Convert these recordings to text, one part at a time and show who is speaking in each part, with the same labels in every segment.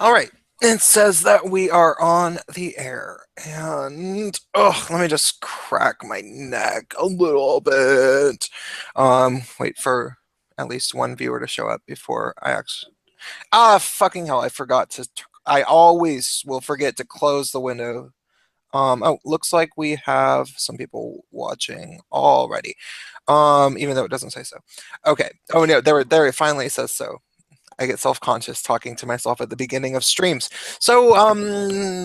Speaker 1: All right. It says that we are on the air. And let me just crack my neck a little bit. Wait for at least one viewer to show up before I actually. Fucking hell, I forgot to. I always will forget to close the window. Oh, looks like we have some people watching already. Even though it doesn't say so. Okay. Oh no, there it finally says so. I get self-conscious talking to myself at the beginning of streams. So,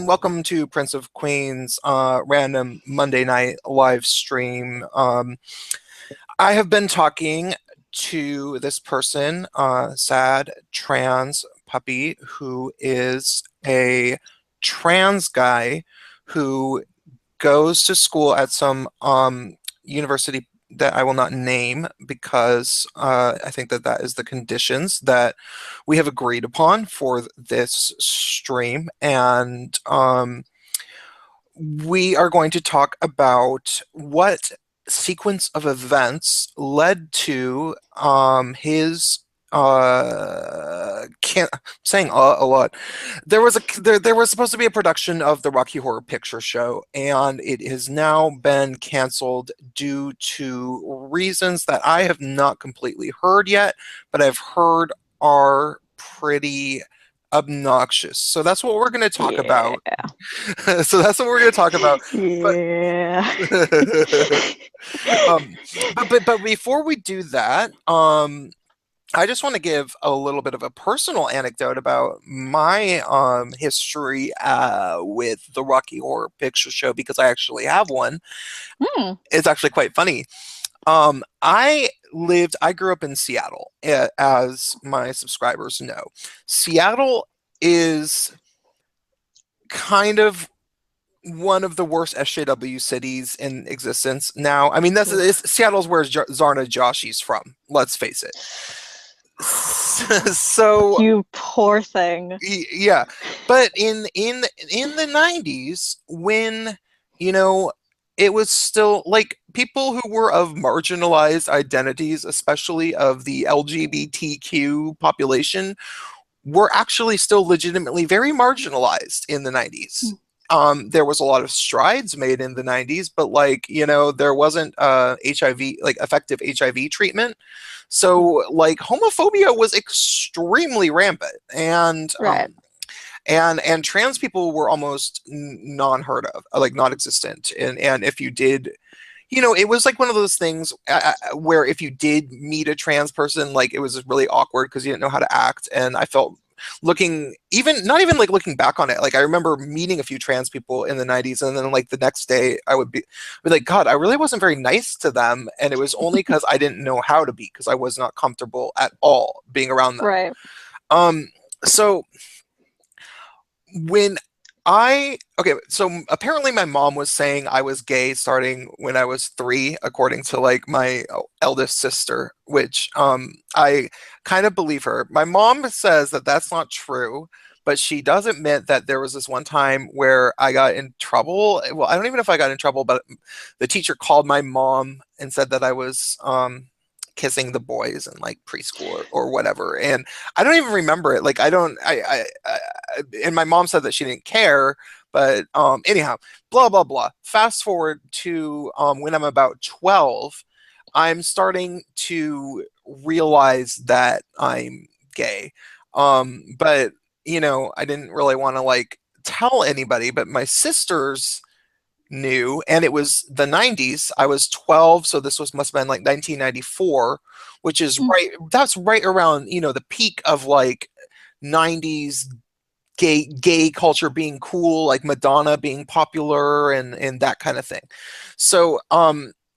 Speaker 1: welcome to Prince of Queens random Monday night live stream. I have been talking to this person, sad trans puppy, who is a trans guy who goes to school at some university that I will not name because I think that that is the conditions that we have agreed upon for this stream. And we are going to talk about what sequence of events led to his can't saying a lot. There was supposed to be a production of the Rocky Horror Picture Show, and it has now been canceled due to reasons that I have not completely heard yet, but I've heard are pretty obnoxious. So that's what we're going to talk about. So that's what we're going to talk about.
Speaker 2: Yeah.
Speaker 1: But before we do that, I just want to give a little bit of a personal anecdote about my history with the Rocky Horror Picture Show because I actually have one. It's actually quite funny. I grew up in Seattle, as my subscribers know. Seattle is kind of one of the worst SJW cities in existence now. I mean, Seattle's where Zarna Joshi's from. Let's face it. So
Speaker 2: you poor thing.
Speaker 1: Yeah, but in the 90s, when it was still like people who were of marginalized identities, especially of the LGBTQ population, were actually still legitimately very marginalized in the 90s. There was a lot of strides made in the 90s, but there wasn't HIV, like effective HIV treatment. So homophobia was extremely rampant, and
Speaker 2: Right.
Speaker 1: And trans people were almost non-heard of, like non-existent. And if you did, it was like one of those things where if you did meet a trans person, like it was really awkward because you didn't know how to act. And I felt not even like looking back on it, like I remember meeting a few trans people in the 90s, and then like the next day I would be like, God, I really wasn't very nice to them, and it was only because I didn't know how to be, because I was not comfortable at all being around them.
Speaker 2: Right.
Speaker 1: So so apparently my mom was saying I was gay starting when I was 3, according to like my eldest sister, which I kind of believe her. My mom says that that's not true, but she does admit that there was this one time where I got in trouble. Well, I don't even know if I got in trouble, but the teacher called my mom and said that I was kissing the boys in like preschool or whatever, and I don't even remember it. Like I don't I and my mom said that she didn't care, but anyhow, blah blah blah. Fast forward to when I'm about 12, I'm starting to realize that I'm gay. But I didn't really want to like tell anybody, but my sisters knew, and it was the 90s. I was 12, so this must have been like 1994, which is that's right around the peak of like 90s gay culture being cool, like Madonna being popular and that kind of thing. So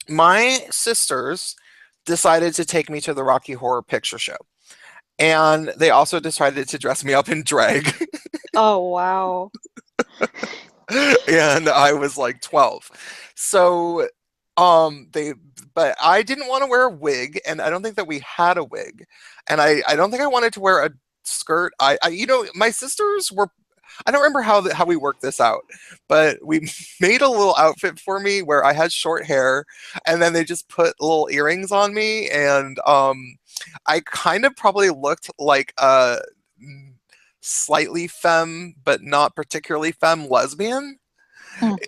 Speaker 1: my sisters decided to take me to the Rocky Horror Picture Show, and they also decided to dress me up in drag.
Speaker 2: Oh, wow.
Speaker 1: And I was like 12. So but I didn't want to wear a wig, and I don't think that we had a wig. And I don't think I wanted to wear a skirt. My sisters were, I don't remember how we worked this out, but we made a little outfit for me where I had short hair, and then they just put little earrings on me, and I kind of probably looked like a slightly femme, but not particularly femme lesbian.
Speaker 2: Mm.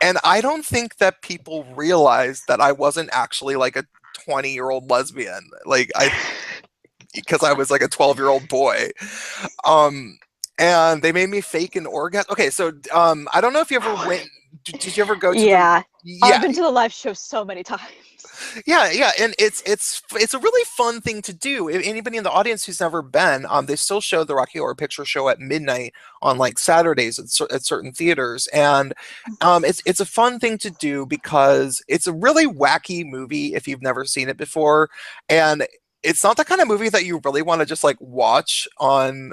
Speaker 1: And I don't think that people realized that I wasn't actually like a 20-year-old lesbian. Like I because I was like a 12-year-old boy. Um and they made me fake an orgasm. Okay, so I don't know if you ever went did you ever go to the
Speaker 2: Yeah. I've
Speaker 1: yeah,
Speaker 2: been to the live show so many times.
Speaker 1: yeah, and it's a really fun thing to do. If anybody in the audience who's never been, they still show the Rocky Horror Picture Show at midnight on like Saturdays at certain theaters, and it's a fun thing to do because it's a really wacky movie if you've never seen it before, and it's not the kind of movie that you really want to just like watch on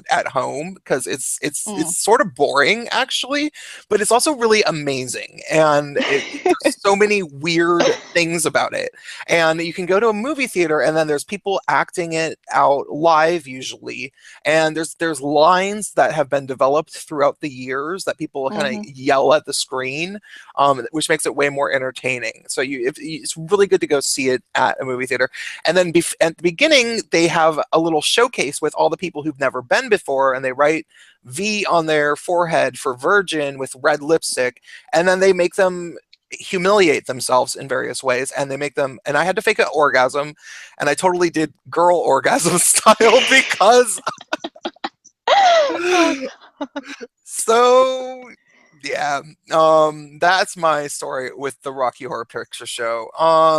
Speaker 1: at home because
Speaker 2: Mm.
Speaker 1: it's sort of boring actually, but it's also really amazing, and there's so many weird things about it. And you can go to a movie theater and then there's people acting it out live usually. And there's lines that have been developed throughout the years that people kind of
Speaker 2: Hmm.
Speaker 1: yell at the screen, which makes it way more entertaining. So it's really good to go see it at a movie theater. And then at the beginning, they have a little showcase with all the people who've never been before, and they write V on their forehead for virgin with red lipstick, and then they make them humiliate themselves in various ways, and they make them, and I had to fake an orgasm, and I totally did girl orgasm style because
Speaker 2: Oh,
Speaker 1: so yeah, that's my story with the Rocky Horror Picture Show.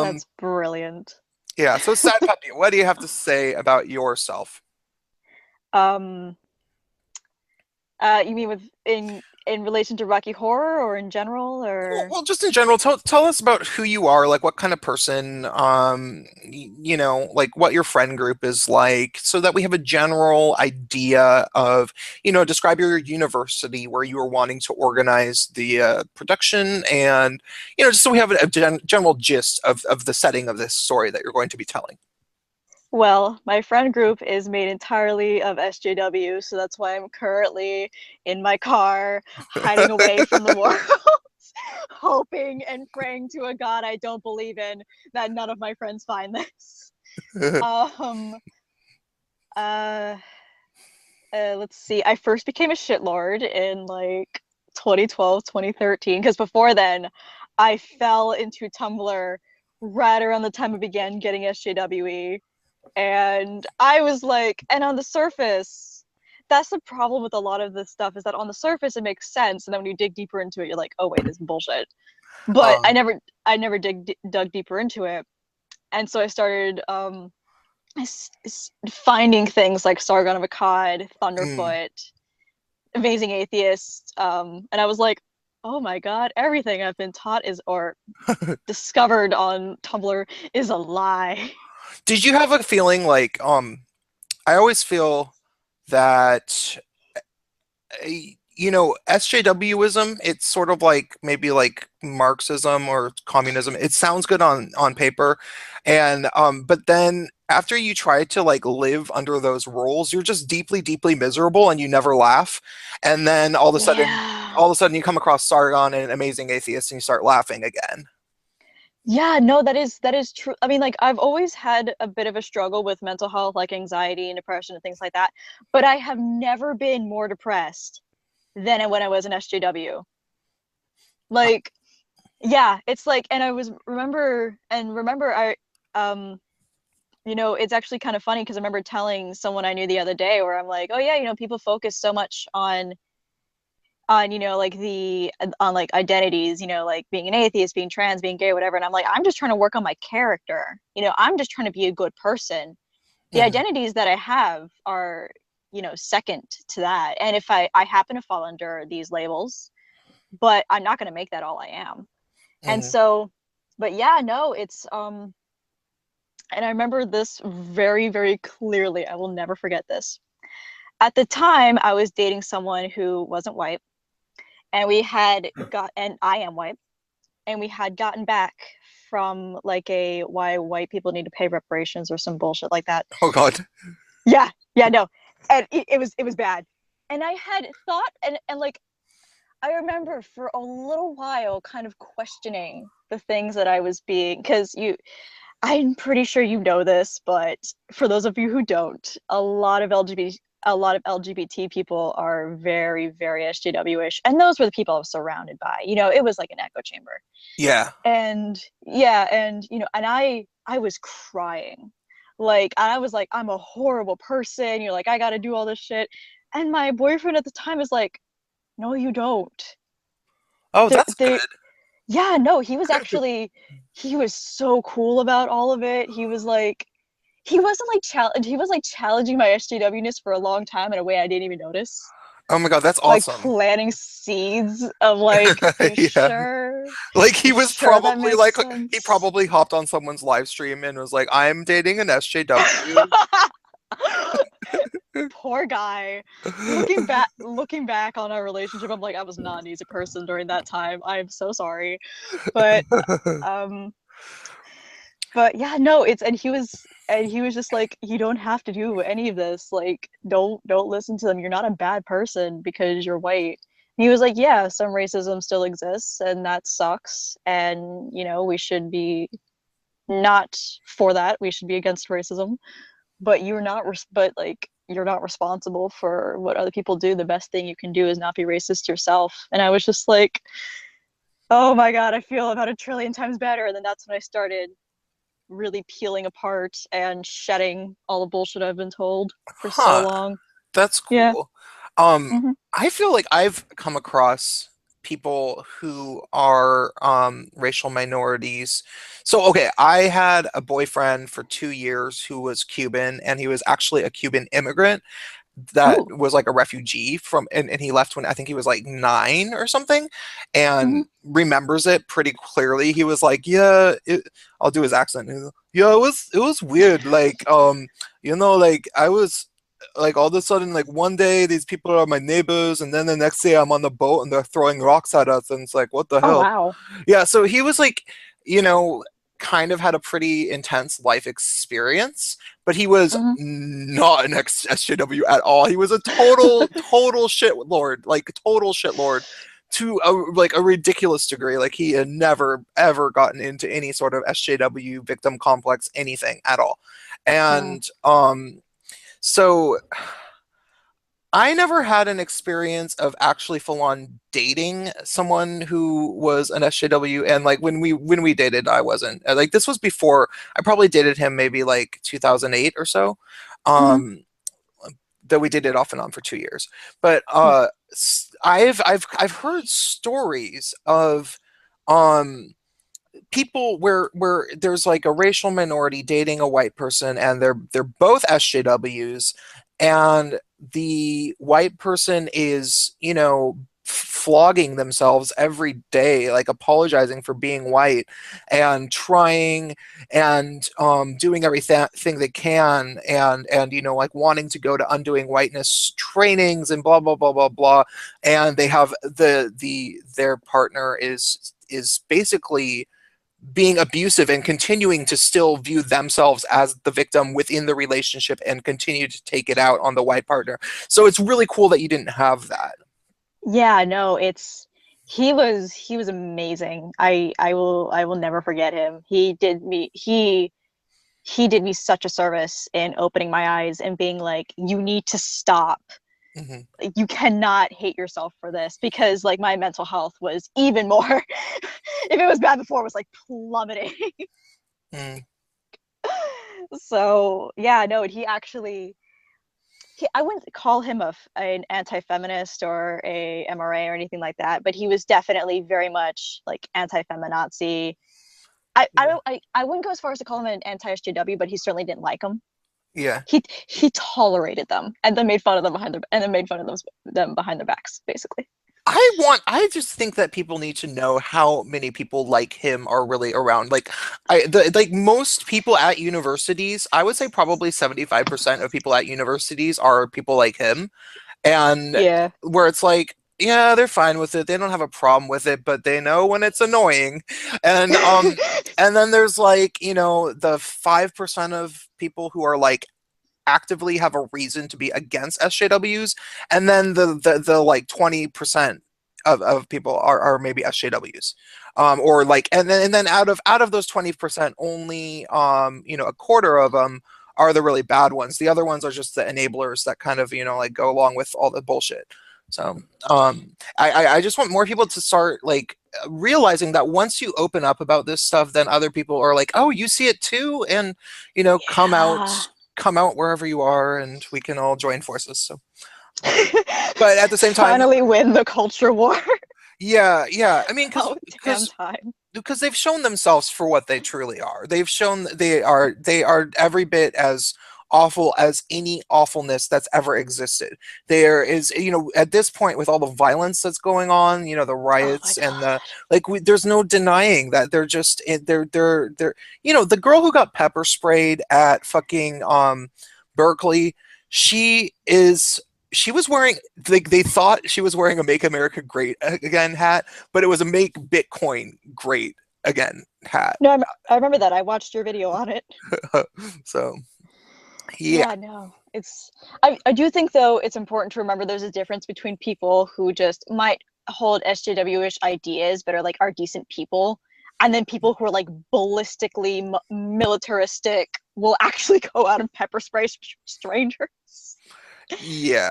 Speaker 2: that's brilliant.
Speaker 1: Yeah, so Sad Puppy, what do you have to say about yourself?
Speaker 2: Um, you mean with in relation to Rocky Horror or in general or
Speaker 1: Well, just in general, tell us about who you are, like what kind of person, like what your friend group is like, so that we have a general idea of, describe your university where you are wanting to organize the production, and, just so we have a general gist of the setting of this story that you're going to be telling.
Speaker 2: well, my friend group is made entirely of SJW, so that's why I'm currently in my car hiding away from the world, hoping and praying to a God I don't believe in that none of my friends find this. Um, uh, let's see. I first became a shitlord in like 2012, 2013, because before then, I fell into Tumblr right around the time I began getting SJWE. And I was like, and on the surface, that's the problem with a lot of this stuff is that on the surface it makes sense, and then when you dig deeper into it, you're like, oh wait, this is bullshit. But
Speaker 1: um,
Speaker 2: I never dug deeper into it, and so I started finding things like Sargon of Akkad,
Speaker 1: mm.
Speaker 2: Thunderfoot, Amazing Atheist, and I was like, oh my god, everything I've been taught is or discovered on Tumblr is a lie.
Speaker 1: Did you have a feeling like, I always feel that SJWism, it's sort of like maybe like Marxism or communism. It sounds good on paper, and but then after you try to like live under those rules, you're just deeply, deeply miserable, and you never laugh. And then
Speaker 2: Yeah.
Speaker 1: all of a sudden, you come across Sargon and Amazing Atheist, and you start laughing again.
Speaker 2: Yeah, no, that is true. I mean, like I've always had a bit of a struggle with mental health, like anxiety and depression and things like that, but I have never been more depressed than when I was in SJW. Like, yeah, it's like, and I was remember um, it's actually kind of funny because I remember telling someone I knew the other day where I'm like, oh yeah, people focus so much on like the on like identities, like being an atheist, being trans, being gay, whatever, and I'm like, I'm just trying to work on my character, I'm just trying to be a good person. The
Speaker 1: Hmm.
Speaker 2: identities that I have are second to that, and if I happen to fall under these labels, but I'm not going to make that all I am. And
Speaker 1: Hmm.
Speaker 2: so, but yeah, no, it's and I remember this very, very clearly. I will never forget this. At the time I was dating someone who wasn't white, and I am white, and we had gotten back from like a why white people need to pay reparations or some bullshit like that.
Speaker 1: Oh God.
Speaker 2: Yeah, yeah, no. And it was bad. And I had thought, and like I remember for a little while kind of questioning the things that I was being, because I'm pretty sure you know this, but for those of you who don't, a lot of a lot of LGBT people are very, very SJW-ish, and those were the people I was surrounded by. It was like an echo chamber.
Speaker 1: Yeah.
Speaker 2: And yeah, and and I was crying. Like, I was like, I'm a horrible person. You're like, I gotta do all this shit. And my boyfriend at the time is like, no, you don't.
Speaker 1: Oh,
Speaker 2: They
Speaker 1: that's
Speaker 2: they
Speaker 1: good.
Speaker 2: Yeah, no, he was so cool about all of it. He was like challenging my SJW-ness for a long time in a way I didn't even notice.
Speaker 1: Oh my God, that's
Speaker 2: Like
Speaker 1: awesome.
Speaker 2: planting seeds of like,
Speaker 1: Yeah. Like he
Speaker 2: you
Speaker 1: was
Speaker 2: sure that
Speaker 1: probably
Speaker 2: makes
Speaker 1: like he
Speaker 2: sense?
Speaker 1: probably hopped on someone's live stream and was like, "I'm dating an SJW."
Speaker 2: Poor guy. Looking back on our relationship, I'm like, I was not an easy person during that time. I'm so sorry. But um but yeah, no, he was just like, you don't have to do any of this. Like, don't listen to them. You're not a bad person because you're white. And he was like, yeah, some racism still exists and that sucks. And, we should be not for that. We should be against racism. But you're not responsible for what other people do. The best thing you can do is not be racist yourself. And I was just like, oh my God, I feel about a trillion times better. And then that's when I started really peeling apart and shedding all the bullshit I've been told for so
Speaker 1: Huh.
Speaker 2: long.
Speaker 1: That's
Speaker 2: Yeah.
Speaker 1: cool. Um,
Speaker 2: Hmm.
Speaker 1: I feel like I've come across people who are racial minorities. So, okay, I had a boyfriend for 2 years who was Cuban, and he was actually a Cuban immigrant that
Speaker 2: Oh.
Speaker 1: was like a refugee from, and he left when I think he was like 9 or something,
Speaker 2: Hmm.
Speaker 1: and remembers it pretty clearly. He was like, "Yeah, I'll do his accent. He's like, yeah, it was weird. Like, like I was like all of a sudden, like one day these people are my neighbors, and then the next day I'm on the boat and they're throwing rocks at us, and it's like, what the
Speaker 2: Oh
Speaker 1: hell?"
Speaker 2: wow.
Speaker 1: Yeah, so he was like, you know, kind of had a pretty intense life experience, but he was
Speaker 2: Hmm.
Speaker 1: not an SJW at all. He was a total shitlord, like total shitlord to a ridiculous degree. Like he had never ever gotten into any sort of SJW victim complex anything at all.
Speaker 2: Wow.
Speaker 1: And so I never had an experience of actually full on dating someone who was an SJW, and like when we dated, I wasn't. Like this was before I probably dated him maybe like 2008 or so.
Speaker 2: Hmm.
Speaker 1: Um though we did it off and on for 2 years. But
Speaker 2: Hmm.
Speaker 1: I've heard stories of um people where there's like a racial minority dating a white person, and they're both SJWs, and the white person is, flogging themselves every day, like apologizing for being white and trying and doing everything they can, and like wanting to go to undoing whiteness trainings and blah blah blah blah blah, and they have their partner is basically being abusive and continuing to still view themselves as the victim within the relationship and continue to take it out on the white partner. So it's really cool that you didn't have that.
Speaker 2: Yeah, no, he was amazing. I will never forget him. He did me such a service in opening my eyes and being like, you need to stop.
Speaker 1: Hmm.
Speaker 2: You cannot hate yourself for this, because like my mental health was even more if it was bad before, it was like plummeting.
Speaker 1: Mm.
Speaker 2: So yeah, no, I wouldn't call him an anti-feminist or a MRA or anything like that, but he was definitely very much like anti-feminazi.
Speaker 1: Yeah.
Speaker 2: I wouldn't go as far as to call him an anti-SJW, but he certainly didn't like them.
Speaker 1: Yeah.
Speaker 2: He tolerated them and then made fun of them behind their backs, basically.
Speaker 1: I just think that people need to know how many people like him are really around. Like like most people at universities, I would say probably 75% of people at universities are people like him. And
Speaker 2: Yeah.
Speaker 1: where it's like, yeah, they're fine with it. They don't have a problem with it, but they know when it's annoying. And and then there's like, the 5% of people who are like actively have a reason to be against SJWs, and then the like 20% of people are maybe SJWs. Or like, and then out of those 20%, only a quarter of them are the really bad ones. The other ones are just the enablers that kind of, like go along with all the bullshit. So I just want more people to start like realizing that once you open up about this stuff, then other people are like, oh, you see it too, and
Speaker 2: Yeah.
Speaker 1: come out wherever you are, and we can all join forces. So, but at the same time,
Speaker 2: Finally win the culture war.
Speaker 1: yeah. I mean,
Speaker 2: About damn time.
Speaker 1: because they've shown themselves for what they truly are. They've shown they are every bit as awful as any awfulness that's ever existed. There is, at this point with all the violence that's going on, the
Speaker 2: Oh my
Speaker 1: riots and
Speaker 2: god.
Speaker 1: there's no denying that they're just they're the girl who got pepper sprayed at fucking Berkeley, she was wearing, like, they thought she was wearing a Make America Great Again hat, but it was a Make Bitcoin Great Again hat.
Speaker 2: No, I remember that. I watched your video on it.
Speaker 1: So, yeah.
Speaker 2: Yeah, no. I do think though it's important to remember there's a difference between people who just might hold SJW-ish ideas but are decent people, and then people who are like ballistically militaristic will actually go out and pepper spray strangers.
Speaker 1: Yeah,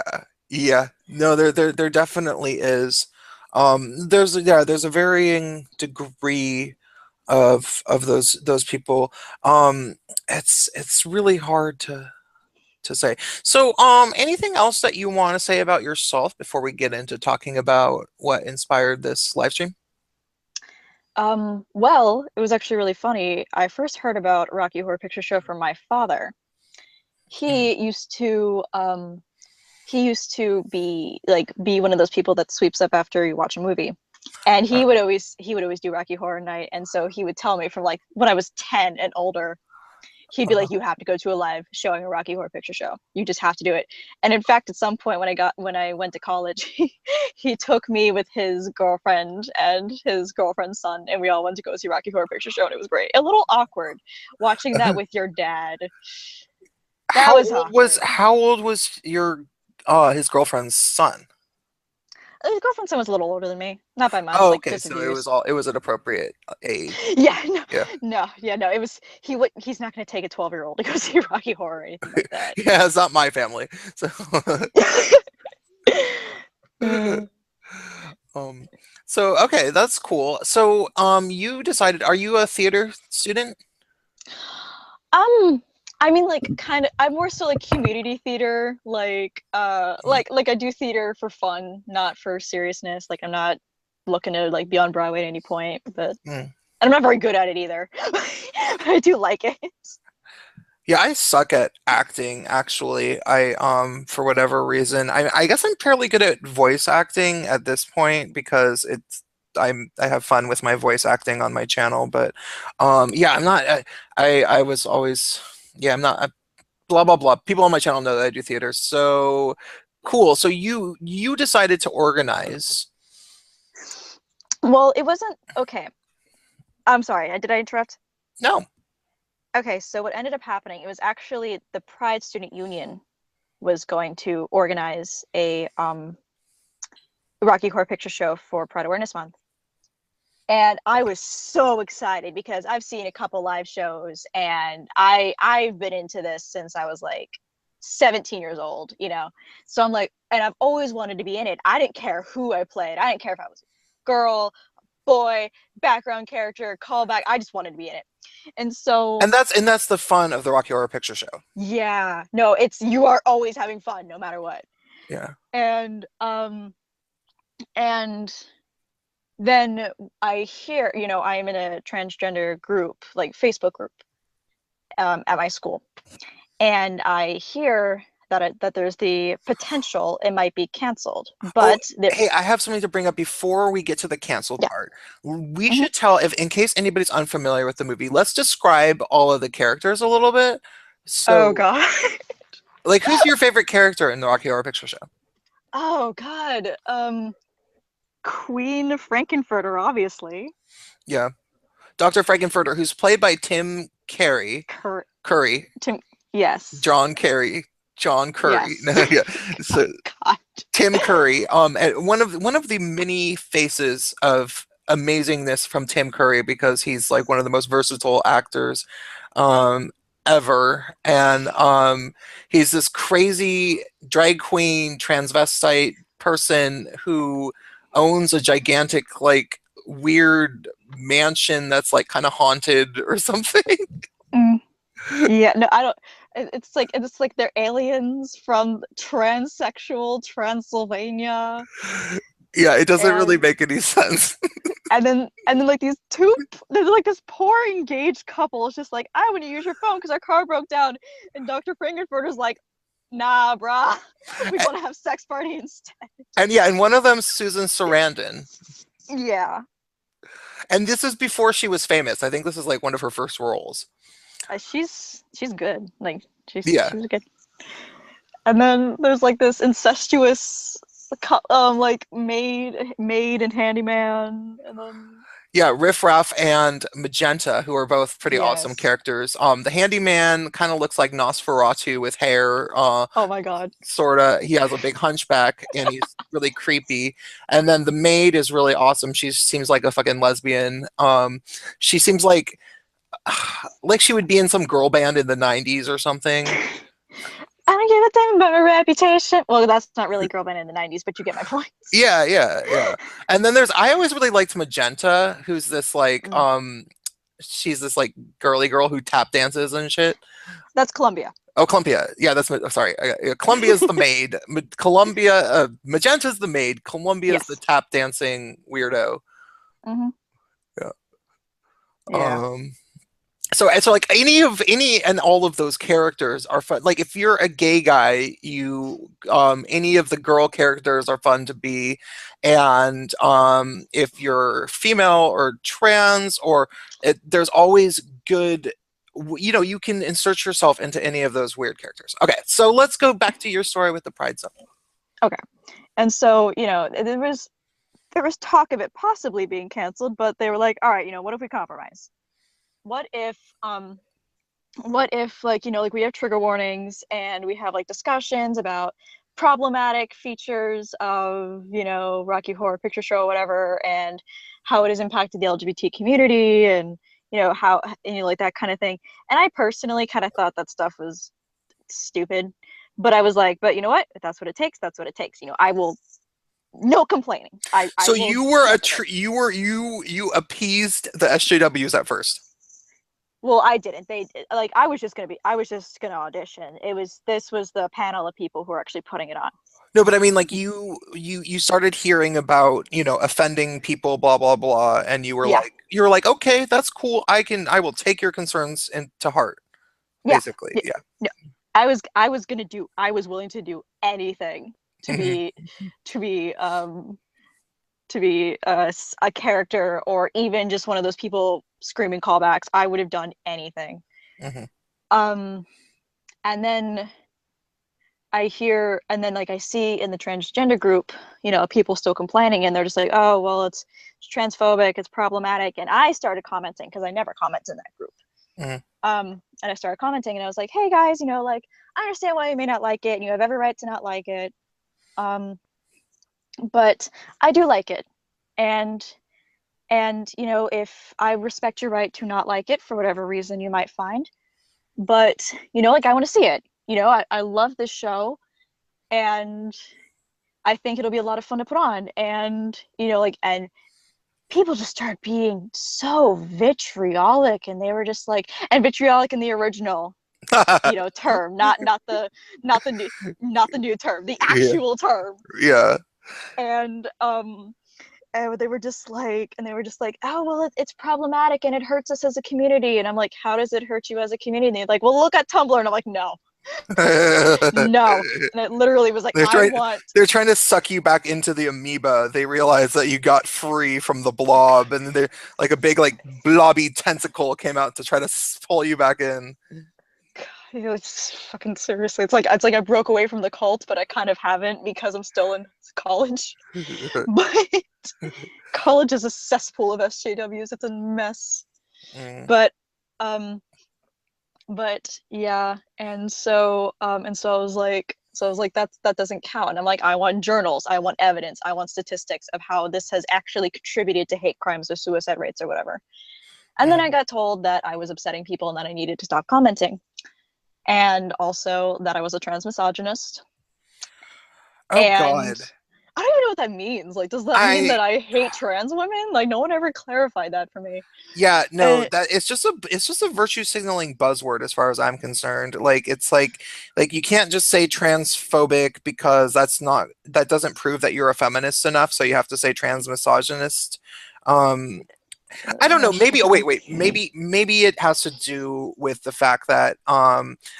Speaker 1: yeah. No, there definitely is. There's a varying degree of those people. It's really hard to say. So, anything else that you want to say about yourself before we get into talking about what inspired this live stream?
Speaker 2: Well, it was actually really funny. I first heard about Rocky Horror Picture Show from my father.
Speaker 1: Mm.
Speaker 2: He used to be one of those people that sweeps up after you watch a movie. And
Speaker 1: Uh,
Speaker 2: he would always do Rocky Horror Night, and so he would tell me from like when I was 10 and older, he'd be
Speaker 1: uh,
Speaker 2: like, you have to go to a live showing a Rocky Horror Picture Show. You just have to do it. And in fact, at some point when I went to college, he took me with his girlfriend and his girlfriend's son, and we all went to go see Rocky Horror Picture Show, and it was great. A little awkward watching that with your dad. That was awkward.
Speaker 1: how old was your his girlfriend's son?
Speaker 2: His girlfriend's son was a little older than me, not by much,
Speaker 1: Oh,
Speaker 2: like
Speaker 1: okay.
Speaker 2: just a
Speaker 1: So
Speaker 2: few years.
Speaker 1: it was an appropriate age.
Speaker 2: Yeah, no,
Speaker 1: Yeah.
Speaker 2: no, yeah, no. It was he's not going to take a 12-year-old to go see Rocky Horror or anything like that.
Speaker 1: Yeah, it's not my family. So
Speaker 2: Mm.
Speaker 1: um okay, that's cool. So you decided, are you a theater student?
Speaker 2: Um, I mean, like, kind of. I'm more so like community theater, like I do theater for fun, not for seriousness. Like, I'm not looking to like be on Broadway at any point, but
Speaker 1: Mm.
Speaker 2: I'm not very good at it either. I do like it.
Speaker 1: Yeah, I suck at acting, actually. I for whatever reason. I guess I'm fairly good at voice acting at this point because I have fun with my voice acting on my channel, but yeah, I'm not I was always, yeah, I'm not blah blah blah. People on my channel know that I do theater. So cool. So you decided to organize.
Speaker 2: Well, it wasn't okay. I'm sorry. Did I interrupt?
Speaker 1: No.
Speaker 2: Okay, so what ended up happening, it was actually the Pride Student Union was going to organize a Rocky Horror Picture Show for Pride Awareness Month. And I was so excited because I've seen a couple live shows, and I've been into this since I was like 17 years old, you know. So I'm like, and I've always wanted to be in it. I didn't care who I played. I didn't care if I was a girl, boy, background character, callback. I just wanted to be in it. And so
Speaker 1: And that's the fun of the Rocky Horror Picture Show.
Speaker 2: yeah, no, it's you are always having fun no matter what.
Speaker 1: Yeah.
Speaker 2: And then I hear, I am in a transgender group, like Facebook group, at my school, and I hear that there's the potential it might be canceled,
Speaker 1: Oh,
Speaker 2: but there,
Speaker 1: hey, I have something to bring up before we get to the canceled
Speaker 2: yeah.
Speaker 1: part. We
Speaker 2: Mhm.
Speaker 1: should tell, if in case anybody's unfamiliar with the movie, let's describe all of the characters a little bit.
Speaker 2: Oh
Speaker 1: So,
Speaker 2: God.
Speaker 1: like, who's your favorite character in the Rocky Horror Picture Show?
Speaker 2: Oh God. Queen Frankenfurter, obviously.
Speaker 1: Yeah, Dr. Frankenfurter, who's played by Tim Curry,
Speaker 2: Tim, yes.
Speaker 1: John Curry.
Speaker 2: Yes.
Speaker 1: No, yeah. So
Speaker 2: God.
Speaker 1: Tim Curry, and one of the many faces of amazingness from Tim Curry, because he's like one of the most versatile actors ever, and he's this crazy drag queen transvestite person who owns a gigantic like weird mansion that's like kind of haunted or something.
Speaker 2: Mm. Yeah, no, I don't. It's like they're aliens from transsexual Transylvania,
Speaker 1: Yeah, it doesn't really
Speaker 2: and
Speaker 1: make any sense.
Speaker 2: and then like these two, there's like this poor engaged couple is just like, I want to use your phone because our car broke down, and Dr. Frankenfurter's like, nah, bruh, we want to have sex party instead.
Speaker 1: And yeah, and one of them's Susan Sarandon.
Speaker 2: Yeah,
Speaker 1: And this is before she was famous. I think this is like one of her first roles.
Speaker 2: she's good. Like
Speaker 1: Yeah.
Speaker 2: she's good. And then there's like this incestuous, like maid and handyman, and then
Speaker 1: Yeah, Riff Raff and Magenta, who are both pretty awesome
Speaker 2: yes.
Speaker 1: characters. The handyman kind of looks like Nosferatu with hair,
Speaker 2: Oh my God.
Speaker 1: sorta. He has a big hunchback and he's really creepy. And then the maid is really awesome. She seems like a fucking lesbian. She seems like she would be in some girl band in the 90s or something.
Speaker 2: I don't give a damn about my reputation. Well, that's not really girl band in the 90s, but you get my point.
Speaker 1: Yeah, yeah, yeah. And then I always really liked Magenta, who's this like
Speaker 2: Mm.
Speaker 1: she's this like girly girl who tap dances and shit.
Speaker 2: That's Columbia.
Speaker 1: Oh, Columbia. Yeah, that's sorry. Columbia's the maid. Magenta's the maid. Columbia's the
Speaker 2: Yes.
Speaker 1: tap dancing weirdo.
Speaker 2: Hmm.
Speaker 1: Yeah.
Speaker 2: Yeah.
Speaker 1: Um so like any and all of those characters are fun. Like if you're a gay guy, you any of the girl characters are fun to be, and if you're female or trans or there's always good, you know, you can insert yourself into any of those weird characters. Okay, so let's go back to your story with the Pride Zone.
Speaker 2: Okay. And so, there was talk of it possibly being canceled, but they were like, all right, what if we compromise? What if like, like we have trigger warnings and we have like discussions about problematic features of, Rocky Horror Picture Show or whatever, and how it has impacted the LGBT community, and how, like that kind of thing. And I personally kind of thought that stuff was stupid, but I was like, but you know what, if that's what it takes, that's what it takes. I will, no complaining. I
Speaker 1: So
Speaker 2: will
Speaker 1: you were you appeased the SJWs at first.
Speaker 2: Well, I didn't. They like I was just gonna audition. This was the panel of people who are actually putting it on.
Speaker 1: No, but I mean, like you started hearing about, offending people, blah blah blah, and
Speaker 2: Yeah.
Speaker 1: you were like, okay, that's cool. I will take your concerns to heart,
Speaker 2: Yeah.
Speaker 1: basically. Yeah.
Speaker 2: Yeah. I was willing to do anything to be to be a character, or even just one of those people screaming callbacks. I would have done anything.
Speaker 1: Mhm.
Speaker 2: And then like I see in the transgender group, people still complaining, and they're just like, oh, well, it's transphobic, it's problematic. And I started commenting, because I never comment in that group.
Speaker 1: Mhm.
Speaker 2: And I started commenting, and I was like, hey guys, like, I understand why you may not like it, and you have every right to not like it. But I do like it. And if I respect your right to not like it for whatever reason you might find, but like, I want to see it. I love this show, and I think it'll be a lot of fun to put on. And like, and people just started being so vitriolic, and they were just like, and vitriolic in the original term, not the new term, the
Speaker 1: Yeah.
Speaker 2: actual term.
Speaker 1: Yeah.
Speaker 2: And they were just like, oh, well, it's problematic and it hurts us as a community. And I'm like, how does it hurt you as a community? And they're like, well, look at Tumblr. And I'm like, no. No. And it literally was like,
Speaker 1: they're trying to suck you back into the amoeba. They realize that you got free from the blob, and they're like a big like blobby tentacle came out to try to pull you back in.
Speaker 2: It's fucking seriously. It's like I broke away from the cult, but I kind of haven't, because I'm still in college. But college is a cesspool of SJWs. It's a mess.
Speaker 1: Mm.
Speaker 2: But yeah, and so I was like, that doesn't count. And I'm like, I want journals, I want evidence, I want statistics of how this has actually contributed to hate crimes or suicide rates or whatever. And then I got told that I was upsetting people and that I needed to stop commenting. and also that I was a trans misogynist.
Speaker 1: Oh
Speaker 2: And
Speaker 1: God.
Speaker 2: I don't even know what that means. Like, does that mean
Speaker 1: I
Speaker 2: that I hate trans women? Like, no one ever clarified that for me.
Speaker 1: Yeah, no,
Speaker 2: And
Speaker 1: that it's just a virtue signaling buzzword as far as I'm concerned. Like it's like you can't just say transphobic because that doesn't prove that you're a feminist enough, so you have to say trans misogynist. Um I don't know. Maybe. Oh, wait. Maybe it has to do with the fact that,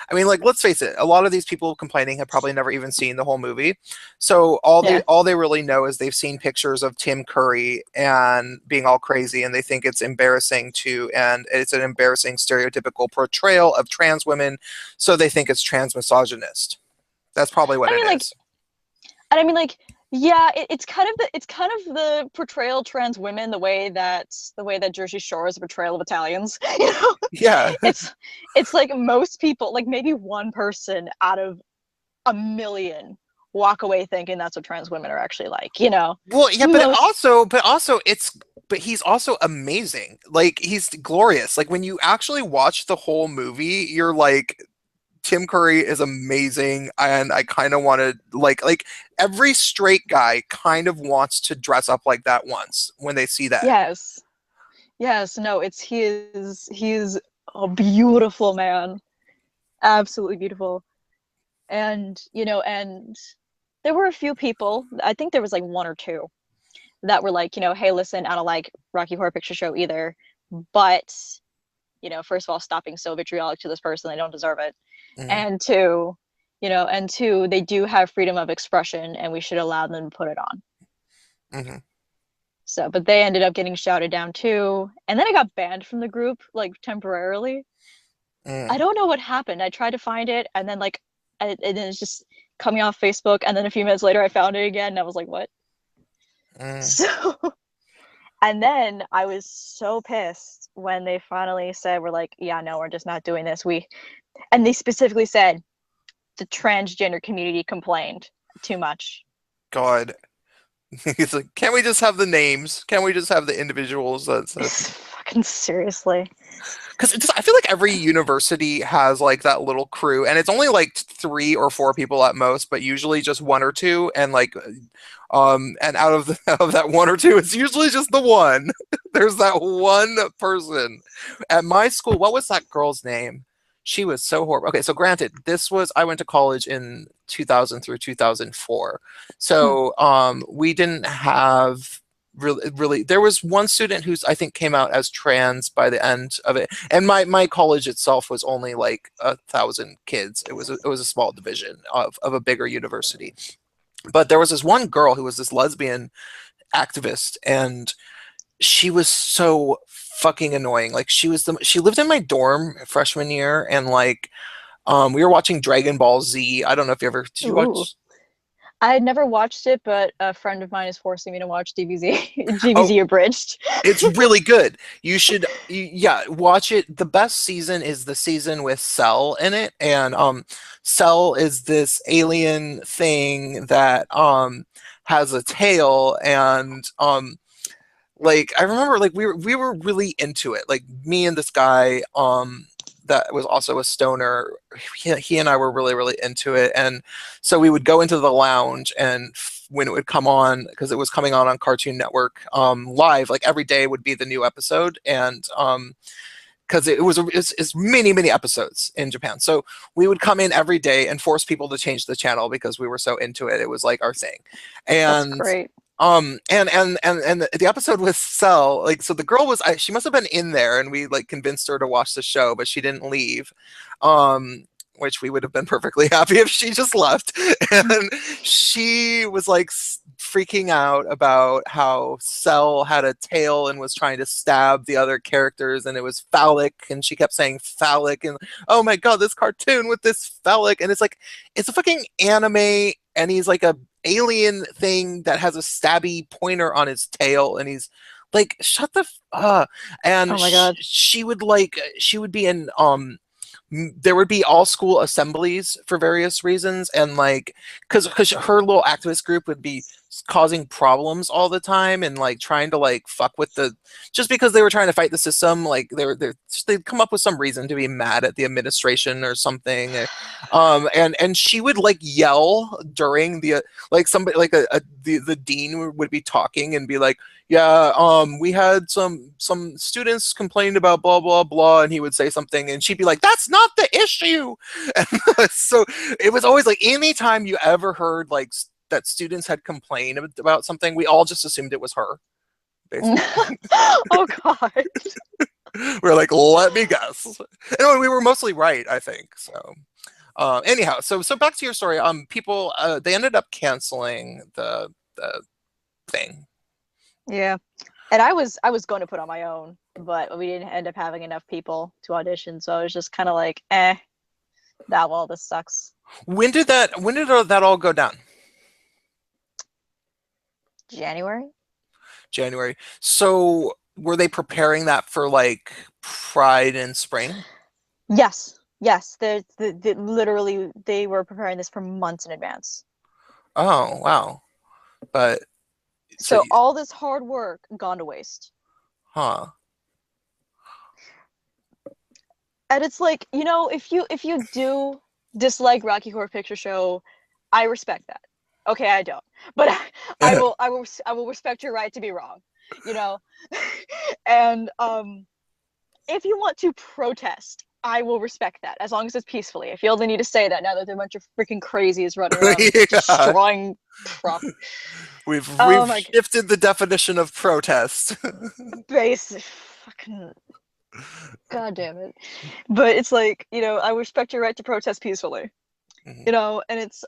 Speaker 1: I mean, like, let's face it. A lot of these people complaining have probably never even seen the whole movie, so
Speaker 2: yeah.
Speaker 1: all they really know is they've seen pictures of Tim Curry and being all crazy, and they think it's embarrassing and it's an embarrassing stereotypical portrayal of trans women, so they think it's trans misogynist. That's probably what
Speaker 2: I
Speaker 1: it
Speaker 2: mean, like,
Speaker 1: is.
Speaker 2: and I mean, like, yeah, it's kind of the portrayal of trans women the way that Jersey Shore is a portrayal of Italians. You know,
Speaker 1: Yeah.
Speaker 2: it's it's like most people, like maybe one person out of a million, walk away thinking that's what trans women are actually like. You know,
Speaker 1: Well, yeah,
Speaker 2: most
Speaker 1: but he's also amazing. Like he's glorious. Like when you actually watch the whole movie, you're like, Tim Curry is amazing, and I kind of want to like every straight guy kind of wants to dress up like that once when they see that.
Speaker 2: yes, yes, no, it's he is a beautiful man, absolutely beautiful. And and there were a few people, I think there was like one or two, that were like, hey, listen, I don't like Rocky Horror Picture Show either, but first of all, stop being so vitriolic to this person, they don't deserve it.
Speaker 1: Hmm.
Speaker 2: And two, and two, they do have freedom of expression and we should allow them to put it on.
Speaker 1: Hmm.
Speaker 2: So, but they ended up getting shouted down too, and then I got banned from the group like temporarily. I
Speaker 1: Mm.
Speaker 2: don't know what happened. I tried to find it, and then and then it's just coming off Facebook, and then a few minutes later I found it again, and I was like, what?
Speaker 1: Mm.
Speaker 2: So, and then I was so pissed when they finally said, we're like, yeah, no, we're just not doing this. And they specifically said the transgender community complained too much.
Speaker 1: God. He's like, can't we just have the names? Can't we just have the individuals that said?
Speaker 2: Fucking seriously.
Speaker 1: Because I feel like every university has like that little crew, and it's only like three or four people at most, but usually just one or two, and and out of out of that one or two, it's usually just the one. There's that one person at my school. What was that girl's name? She was so horrible. Okay, so granted, I went to college in 2000 through 2004,
Speaker 2: Hmm.
Speaker 1: so we didn't have really there was one student who's I think came out as trans by the end of it, and my college itself was only like 1,000 kids. It was a small division of a bigger university, but there was this one girl who was this lesbian activist, and she was so fucking annoying. Like she lived in my dorm freshman year, and like we were watching Dragon Ball Z. I don't know if you ever did you
Speaker 2: Ooh.
Speaker 1: watch.
Speaker 2: I had never watched it, but a friend of mine is forcing me to watch DBZ,
Speaker 1: Oh,
Speaker 2: GBZ abridged.
Speaker 1: it's really good. Yeah, watch it. The best season is the season with Cell in it, and Cell is this alien thing that has a tail, and like I remember, like we were really into it. Like me and this guy, that was also a stoner. He and I were really into it, and so we would go into the lounge, and when it would come on, because it was coming on Cartoon Network, live, like every day would be the new episode, and because it's many episodes in Japan. So we would come in every day and force people to change the channel because we were so into it. It was like our thing.
Speaker 2: That's
Speaker 1: And
Speaker 2: great.
Speaker 1: the episode with Cell, like, so the girl she must have been in there, and we like convinced her to watch the show, but she didn't leave. Which we would have been perfectly happy if she just left. And she was like freaking out about how Cell had a tail and was trying to stab the other characters, and it was phallic, and she kept saying phallic, and oh my god, this cartoon with this phallic, and it's like it's a fucking anime, and he's like a alien thing that has a stabby pointer on his tail, and he's like, shut the and
Speaker 2: Oh my God.
Speaker 1: she would be in there would be all school assemblies for various reasons, and like because her little activist group would be causing problems all the time and like trying to like fuck with the just because they were trying to fight the system, like they'd come up with some reason to be mad at the administration or something. And she would like yell during the like somebody like the dean would be talking and be like, yeah, we had some students complained about blah blah blah, and he would say something and she'd be like, that's not the issue. And so it was always like anytime you ever heard like that students had complained about something, we all just assumed it was her, basically.
Speaker 2: Oh god.
Speaker 1: We're like, let me guess. And we were mostly right, I think. So anyhow, so back to your story. People they ended up canceling the thing.
Speaker 2: Yeah. And I was going to put on my own, but we didn't end up having enough people to audition, so I was just kind of like, this sucks.
Speaker 1: When did that all go down? January. So were they preparing that for like Pride in spring?
Speaker 2: Yes. Literally, they were preparing this for months in advance.
Speaker 1: Oh, wow. But
Speaker 2: so all this hard work gone to waste.
Speaker 1: Huh.
Speaker 2: And it's like, if you do dislike Rocky Horror Picture Show, I respect that. Okay, I don't, but I will respect your right to be wrong, and if you want to protest, I will respect that, as long as it's peacefully. I feel the need to say that now that there are a bunch of freaking crazies running around destroying property.
Speaker 1: We've shifted the definition of protest.
Speaker 2: Basic fucking god damn it. But it's like, I respect your right to protest peacefully. And it's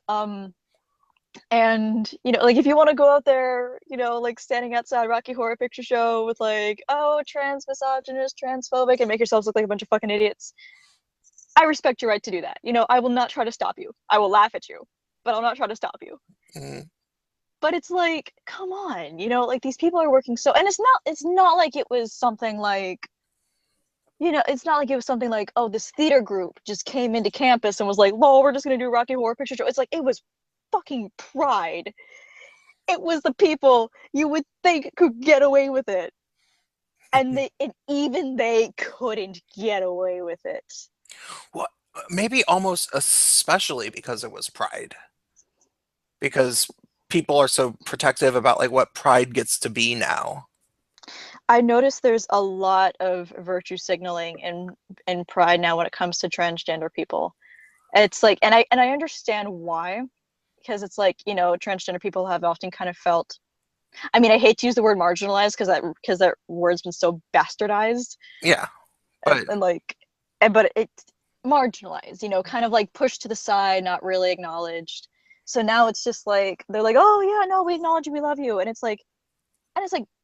Speaker 2: and like if you want to go out there, like standing outside Rocky Horror Picture Show with like, oh, trans misogynist, transphobic, and make yourselves look like a bunch of fucking idiots, I respect your right to do that. I will not try to stop you. I will laugh at you, but I'll not try to stop you. But it's like, come on, like these people are working so, and it's not like it was something like, it's not like it was something like, oh, this theater group just came into campus and was like, lol, we're just gonna do Rocky Horror Picture Show. It's like, it was fucking Pride. It was the people you would think could get away with it, and even they couldn't get away with it.
Speaker 1: Well, maybe almost especially because it was Pride, because people are so protective about like what Pride gets to be now.
Speaker 2: I noticed there's a lot of virtue signaling in Pride now when it comes to transgender people. It's like, and I understand why. Because it's like, transgender people have often kind of felt, I mean, I hate to use the word marginalized because that word's been so bastardized.
Speaker 1: Yeah.
Speaker 2: But it's marginalized, kind of like pushed to the side, not really acknowledged. So now it's just like, they're like, oh yeah, no, we acknowledge you, we love you. And it's like,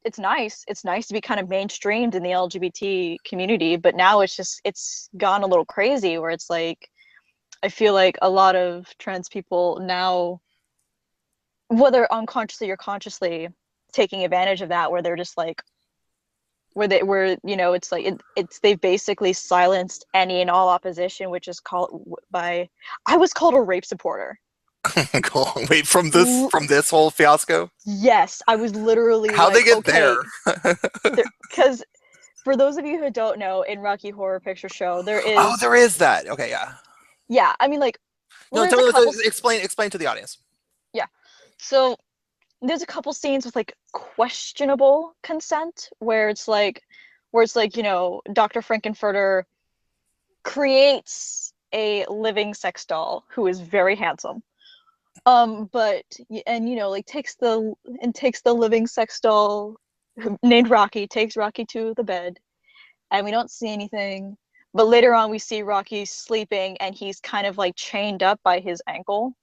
Speaker 2: it's nice. It's nice to be kind of mainstreamed in the LGBT community, but now it's gone a little crazy where it's like, I feel like a lot of trans people now, whether unconsciously or consciously, taking advantage of that, where they're just like, it's like they've basically silenced any and all opposition, which is I was called a rape supporter.
Speaker 1: Cool. Wait, from this whole fiasco?
Speaker 2: Yes, I was literally.
Speaker 1: How'd they get there?
Speaker 2: Because for those of you who don't know, in Rocky Horror Picture Show, there is.
Speaker 1: Oh, there is that. Okay, yeah.
Speaker 2: Yeah, I mean, like.
Speaker 1: No, explain to the audience.
Speaker 2: Yeah, so there's a couple scenes with like questionable consent where it's like, Dr. Frankenfurter creates a living sex doll who is very handsome. Takes the living sex doll named Rocky, takes Rocky to the bed, and we don't see anything. But later on, we see Rocky sleeping, and he's kind of like chained up by his ankle.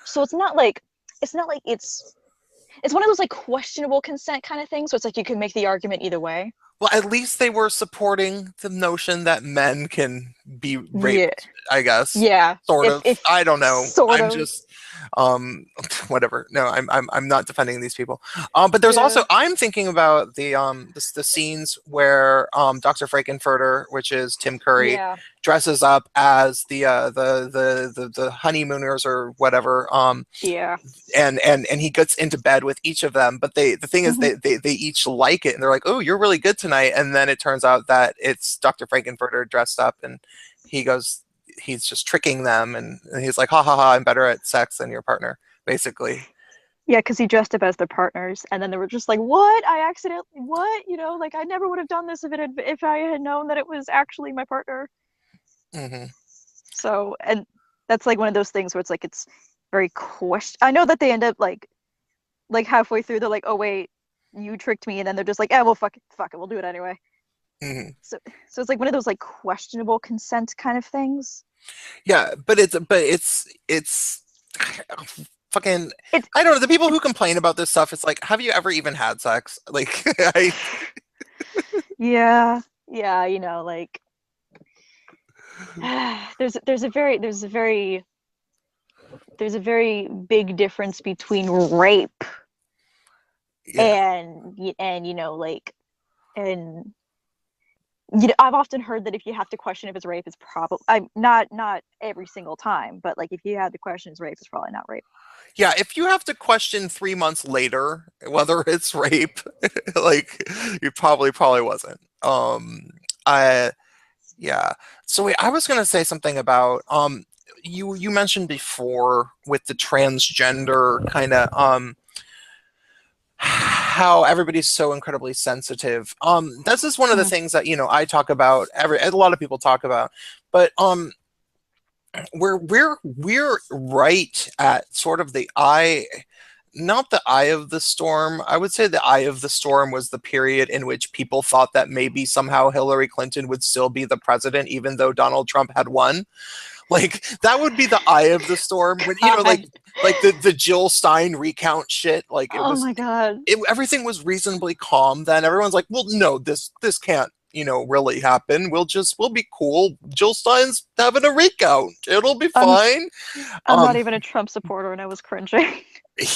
Speaker 2: So it's not like it's one of those like questionable consent kind of things. So it's like you can make the argument either way.
Speaker 1: Well, at least they were supporting the notion that men can be raped, I guess.
Speaker 2: Yeah.
Speaker 1: Sort of. I don't know. Um, whatever. No, I'm not defending these people. But there's also
Speaker 2: Yeah.
Speaker 1: I'm thinking about the scenes where Dr. Frankenfurter, which is Tim Curry,
Speaker 2: Yeah.
Speaker 1: dresses up as the honeymooners or whatever.
Speaker 2: Yeah.
Speaker 1: And he gets into bed with each of them, but the thing is
Speaker 2: Hmm.
Speaker 1: they each like it, and they're like, oh, you're really good tonight. And then it turns out that it's Dr. Frankenfurter dressed up, and he goes he's just tricking them, and he's like, ha ha ha, I'm better at sex than your partner, basically.
Speaker 2: Yeah, because he dressed up as their partners, and then they were just like, "What? I accidentally what? You know, like I never would have done this if I had known that it was actually my partner."
Speaker 1: Hmm.
Speaker 2: So, and that's like one of those things where it's like it's very question. I know that they end up like halfway through, they're like, "Oh wait, you tricked me," and then they're just like, "Yeah, well, fuck it, we'll do it anyway."
Speaker 1: Hmm.
Speaker 2: So it's like one of those like questionable consent kind of things.
Speaker 1: Yeah, it's fucking,
Speaker 2: It's
Speaker 1: I don't know, the people who
Speaker 2: it's
Speaker 1: complain about this stuff, it's like, have you ever even had sex? Like, I
Speaker 2: yeah, yeah, you know, like there's a very big difference between rape
Speaker 1: yeah.
Speaker 2: and you know like and you know I've often heard that if you have to question if it's rape, it's probably I'm not every single time, but like if you had to question it's rape, it's probably not rape.
Speaker 1: Yeah, if you have to question 3 months later whether it's rape, like, you probably wasn't. I Yeah. So wait, I was gonna say something about you mentioned before with the transgender kind of how everybody's so incredibly sensitive. This is one of the
Speaker 2: Mhm.
Speaker 1: things that, I talk about, a lot of people talk about, but we're right at sort of the eye, not the eye of the storm. I would say the eye of the storm was the period in which people thought that maybe somehow Hillary Clinton would still be the president, even though Donald Trump had won. Like, that would be the eye of the storm when,
Speaker 2: God.
Speaker 1: like the Jill Stein recount shit. Like,
Speaker 2: Oh my God.
Speaker 1: everything was reasonably calm. Then everyone's like, well, no, this can't, really happen. We'll be cool. Jill Stein's having a recount. It'll be
Speaker 2: I'm
Speaker 1: fine.
Speaker 2: I'm not
Speaker 1: Um,
Speaker 2: even a Trump supporter and I was cringing.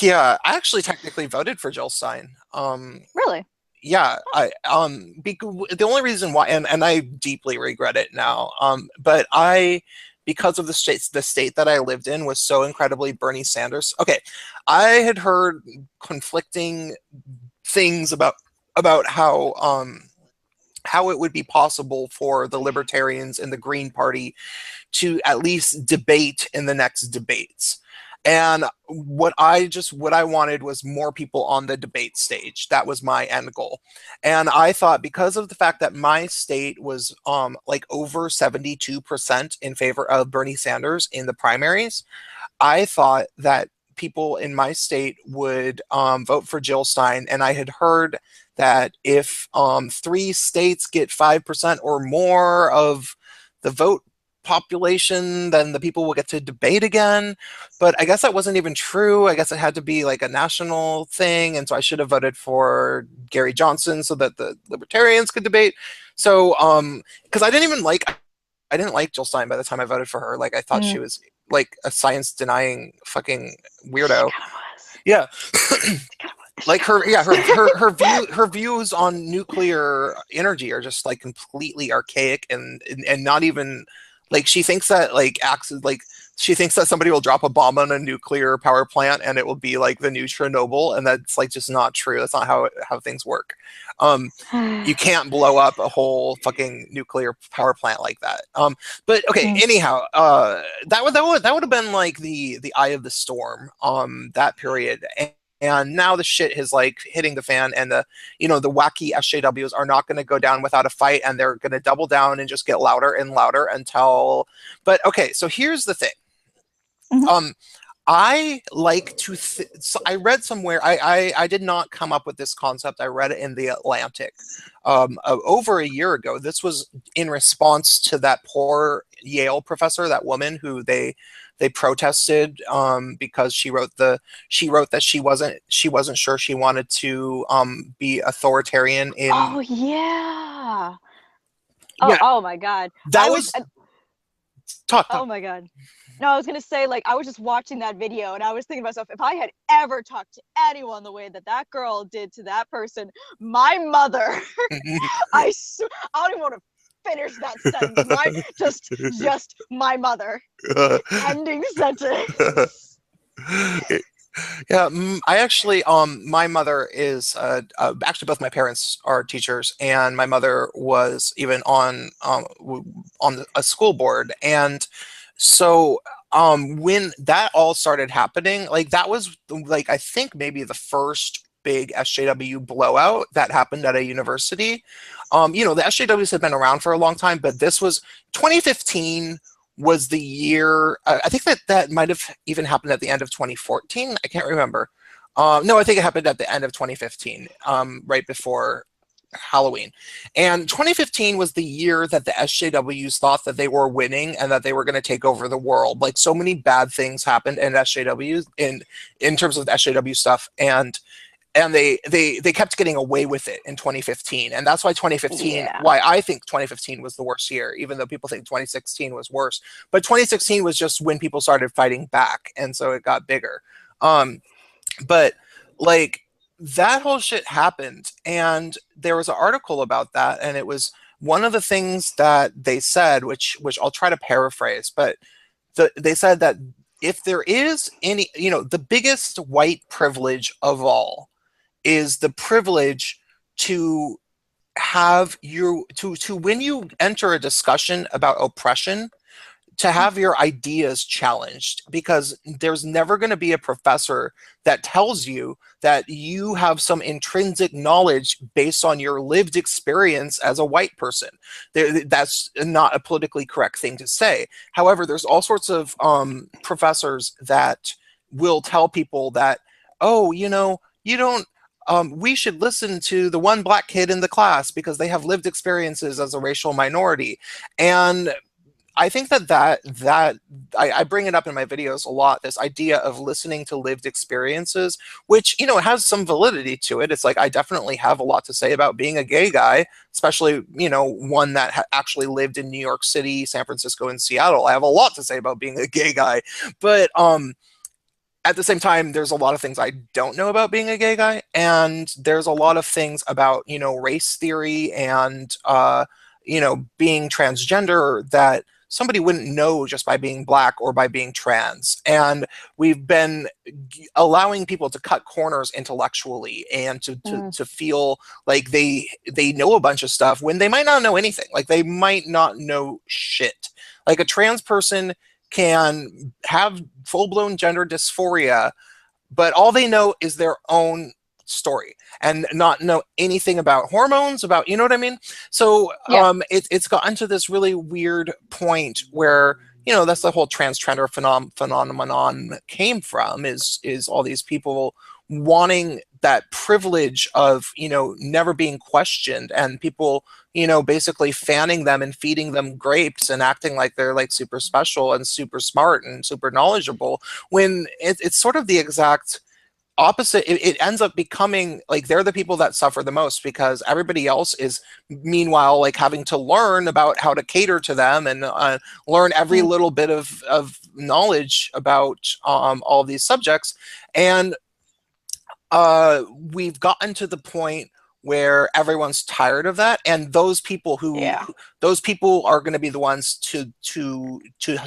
Speaker 1: yeah, I actually technically voted for Jill Stein.
Speaker 2: Really?
Speaker 1: Yeah, the only reason why, and I deeply regret it now, but because of the state that I lived in was so incredibly Bernie Sanders. Okay, I had heard conflicting things about how it would be possible for the Libertarians and the Green Party to at least debate in the next debates. And what I wanted was more people on the debate stage. That was my end goal. And I thought, because of the fact that my state was like over 72% in favor of Bernie Sanders in the primaries, I thought that people in my state would vote for Jill Stein. And I had heard that if 3 states get 5% or more of the vote population, then the people will get to debate again. But I guess that wasn't even true. I guess it had to be like a national thing. And so I should have voted for Gary Johnson so that the libertarians could debate. So, because I didn't like Jill Stein by the time I voted for her. Like, I thought
Speaker 2: Mm.
Speaker 1: she was like a science denying fucking
Speaker 2: She
Speaker 1: weirdo.
Speaker 2: kind of was.
Speaker 1: Yeah.
Speaker 2: She kind of was. She
Speaker 1: Like,
Speaker 2: kind of
Speaker 1: her, yeah,
Speaker 2: was.
Speaker 1: her views on nuclear energy are just like completely archaic, and not even, like, she thinks that, like, acts like, she thinks that somebody will drop a bomb on a nuclear power plant and it will be like the new Chernobyl, and that's like just not true. That's not how things work. um you can't blow up a whole fucking nuclear power plant like that. But okay,
Speaker 2: Mm.
Speaker 1: anyhow, that would have been like the eye of the storm, that period. And now the shit is like hitting the fan, and the wacky SJWs are not going to go down without a fight, and they're going to double down and just get louder and louder until. But okay, so here's the thing.
Speaker 2: Mhm.
Speaker 1: Um, I like to. So I read somewhere. I did not come up with this concept. I read it in the Atlantic, over a year ago. This was in response to that poor Yale professor, that woman who they protested, because she wrote that she wasn't sure she wanted to be authoritarian in.
Speaker 2: Oh yeah. Oh
Speaker 1: Yeah,
Speaker 2: oh my God.
Speaker 1: that was talk
Speaker 2: Oh
Speaker 1: talk.
Speaker 2: my God. No, I was gonna say, like, I was just watching that video and I was thinking to myself, if I had ever talked to anyone the way that that girl did to that person, my mother, I I don't even want to finish that sentence. My just my mother. Ending sentence.
Speaker 1: Yeah, I actually, my mother is, actually both my parents are teachers, and my mother was even on a school board, and so, when that all started happening, like that was like I think maybe the first big SJW blowout that happened at a university. The SJWs have been around for a long time, but this was 2015 was the year. I think that might have even happened at the end of 2014. I can't remember. No, I think it happened at the end of 2015, right before Halloween. And 2015 was the year that the SJWs thought that they were winning and that they were going to take over the world. Like so many bad things happened in SJWs in terms of the SJW stuff, and they kept getting away with it in 2015, and that's
Speaker 2: Yeah.
Speaker 1: why I think 2015 was the worst year, even though people think 2016 was worse. But 2016 was just when people started fighting back, and so it got bigger. But like that whole shit happened, and there was an article about that, and it was one of the things that they said, which I'll try to paraphrase, but they said that if there is any, the biggest white privilege of all is the privilege to have to when you enter a discussion about oppression, to have your ideas challenged, because there's never going to be a professor that tells you that you have some intrinsic knowledge based on your lived experience as a white person. That's not a politically correct thing to say. However, there's all sorts of professors that will tell people that, oh, you don't we should listen to the one black kid in the class because they have lived experiences as a racial minority. And I think that I bring it up in my videos a lot, this idea of listening to lived experiences, which, has some validity to it. It's like, I definitely have a lot to say about being a gay guy, especially, one that actually lived in New York City, San Francisco, and Seattle. I have a lot to say about being a gay guy. But at the same time, there's a lot of things I don't know about being a gay guy, and there's a lot of things about, race theory and, being transgender that somebody wouldn't know just by being black or by being trans. And we've been allowing people to cut corners intellectually and to feel like they know a bunch of stuff when they might not know anything. Like they might not know shit. Like a trans person can have full-blown gender dysphoria, but all they know is their own story and not know anything about hormones, about, you know what I mean? So
Speaker 2: Yeah.
Speaker 1: it's gotten to this really weird point where, that's the whole transgender phenomenon came from, is all these people wanting that privilege of, never being questioned, and people, basically fanning them and feeding them grapes and acting like they're like super special and super smart and super knowledgeable, when it's sort of the exact opposite. It ends up becoming like they're the people that suffer the most, because everybody else is meanwhile like having to learn about how to cater to them and learn every little bit of knowledge about all these subjects. And we've gotten to the point where everyone's tired of that, and those people
Speaker 2: Yeah.
Speaker 1: those people are going to be the ones to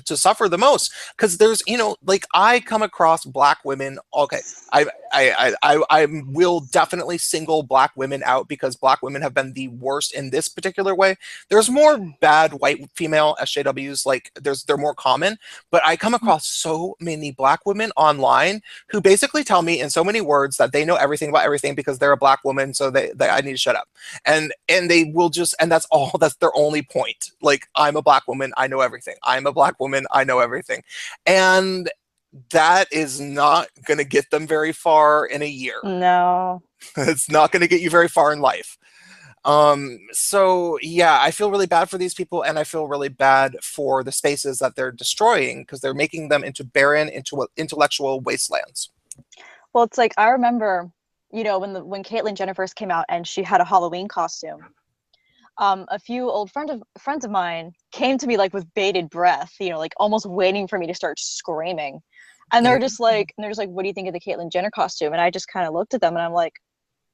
Speaker 1: suffer the most, because there's, like, I come across black women. Okay, I will definitely single black women out, because black women have been the worst in this particular way. There's more bad white female SJWs, like they're more common, but I come across so many black women online who basically tell me in so many words that they know everything about everything because they're a black woman, so they I need to shut up. And they will just, and that's their only point. Like, I'm a black woman, I know everything. I'm a black woman, I know everything. And that is not going to get them very far in a year.
Speaker 2: No.
Speaker 1: It's not going to get you very far in life. So yeah, I feel really bad for these people, and I feel really bad for the spaces that they're destroying, because they're making them into barren, into intellectual wastelands.
Speaker 2: Well, it's like, I remember, when Caitlyn Jenner first came out and she had a Halloween costume. a few old friends of mine came to me like with bated breath, you know, like almost waiting for me to start screaming. And they're just like, what do you think of the Caitlyn Jenner costume? And I just kind of looked at them and I'm like,